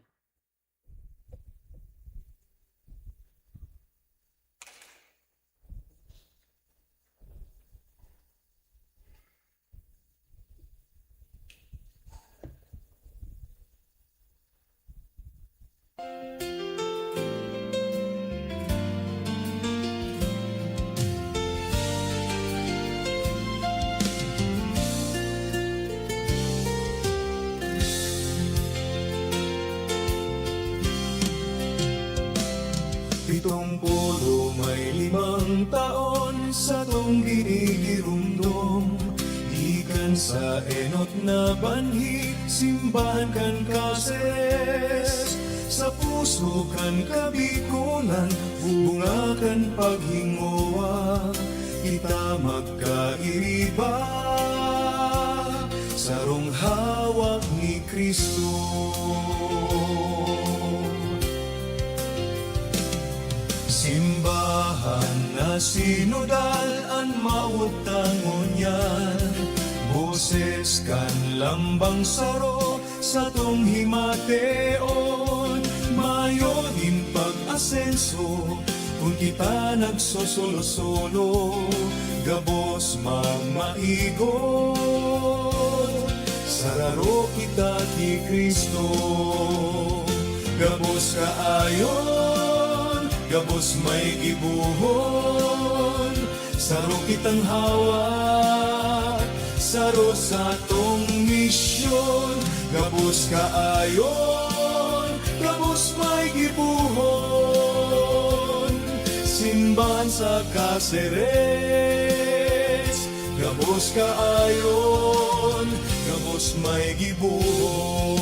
Pitongpulo may 5 taon sa tong ginigirumdum, ikan sa enot na banhi, simbahan kan kases. Sa puso kan kabikulan, bunga kan paghingowa, kita magkaiba, sarong hawak ni Kristo. Simbahan na sinodal an mautangon yan, boses kan lambang saro sa tong himateon, mayo din pag-asenso kung kita nagsosolo-solo, gabos magmaigot, sararo kita ti Kristo. Gabos kaayon, gabos may gibuhon, saro kitang hawak, saro sa tong misyon. Gabos kaayon, gabos may gibuhon, simbahan sa Caceres. Gabos kaayon, gabos may gibuhon.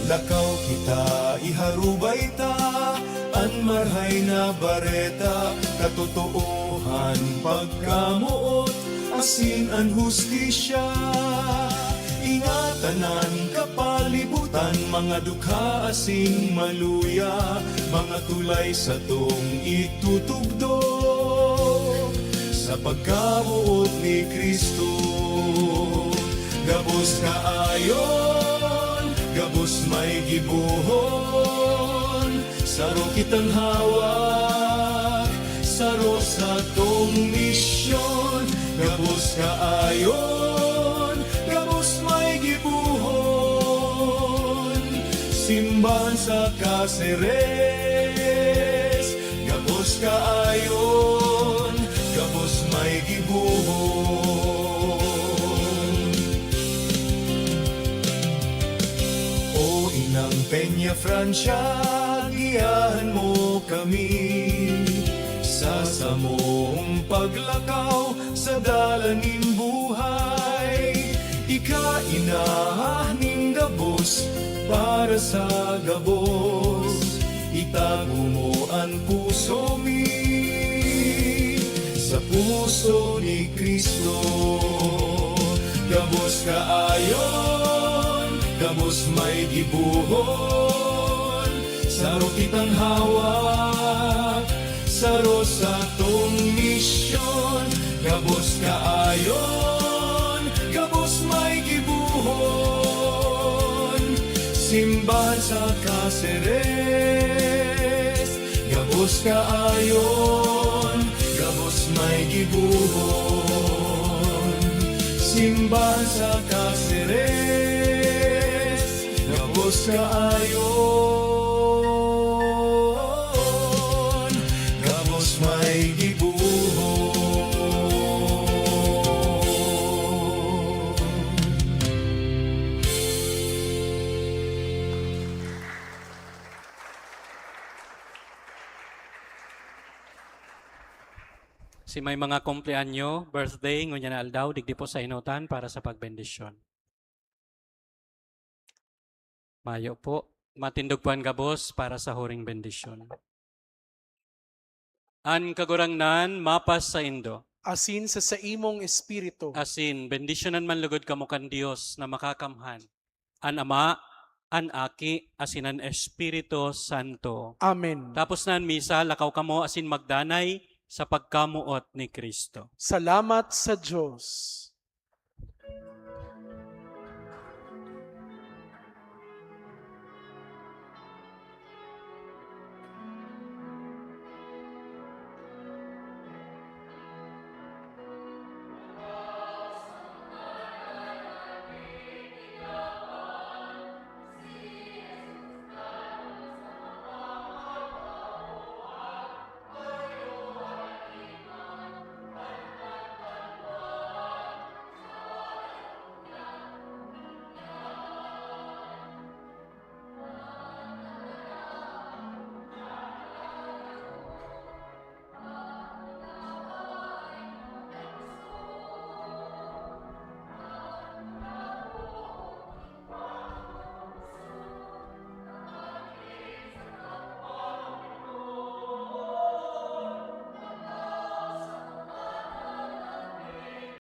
Lakaw kita iharubay ta, an marhay na bareta, katotoohan pagkamuot, asin an hustisya. Ingatanan kapalibutan, mga dukha asin maluya, mga tulay sa tong itutugdo, sa pagkamuot ni Kristo. Gabos kaayon, gabos may gibuhon, saro kitang hawak, saro sa tong misyon. Gabos kaayon, gabos may gibuhon, simbahan sa Caceres. Gabos kaayon, gabos may gibuhon. O inang Peña Francia, giyahan mo kami sa samong paglakaw sa dalanin buhay. Ika-ina ning gabos para sa gabos, itago mo ang puso mi sa puso ni Kristo. Gabos kaayon, gabos may gibuhon, saro kitang hawak, saro sa tong misyon. Gabos kaayon, gabos may gibuhon, simbahan sa Caceres. Gabos kaayon, gabos may gibuhon, simbahan sa Caceres. Gabos kaayon, gabos may gibuhon. Si may mga kumpleanyo, birthday, ngunya na aldaw, digdi po sa inutan para sa pagbendisyon. Mayo po, matindugpuan gabos para sa huring bendisyon. An kagurangnan, mapas sa Indo. Asin sa imong espiritu. Asin, bendisyonan man lugod kamo kan Dios na makakamhan. An Ama, an Aki, asin an Espiritu Santo. Amen. Tapos na ang misa, lakaw kamo asin magdanay sa pagkamuot ni Kristo. Salamat sa Diyos.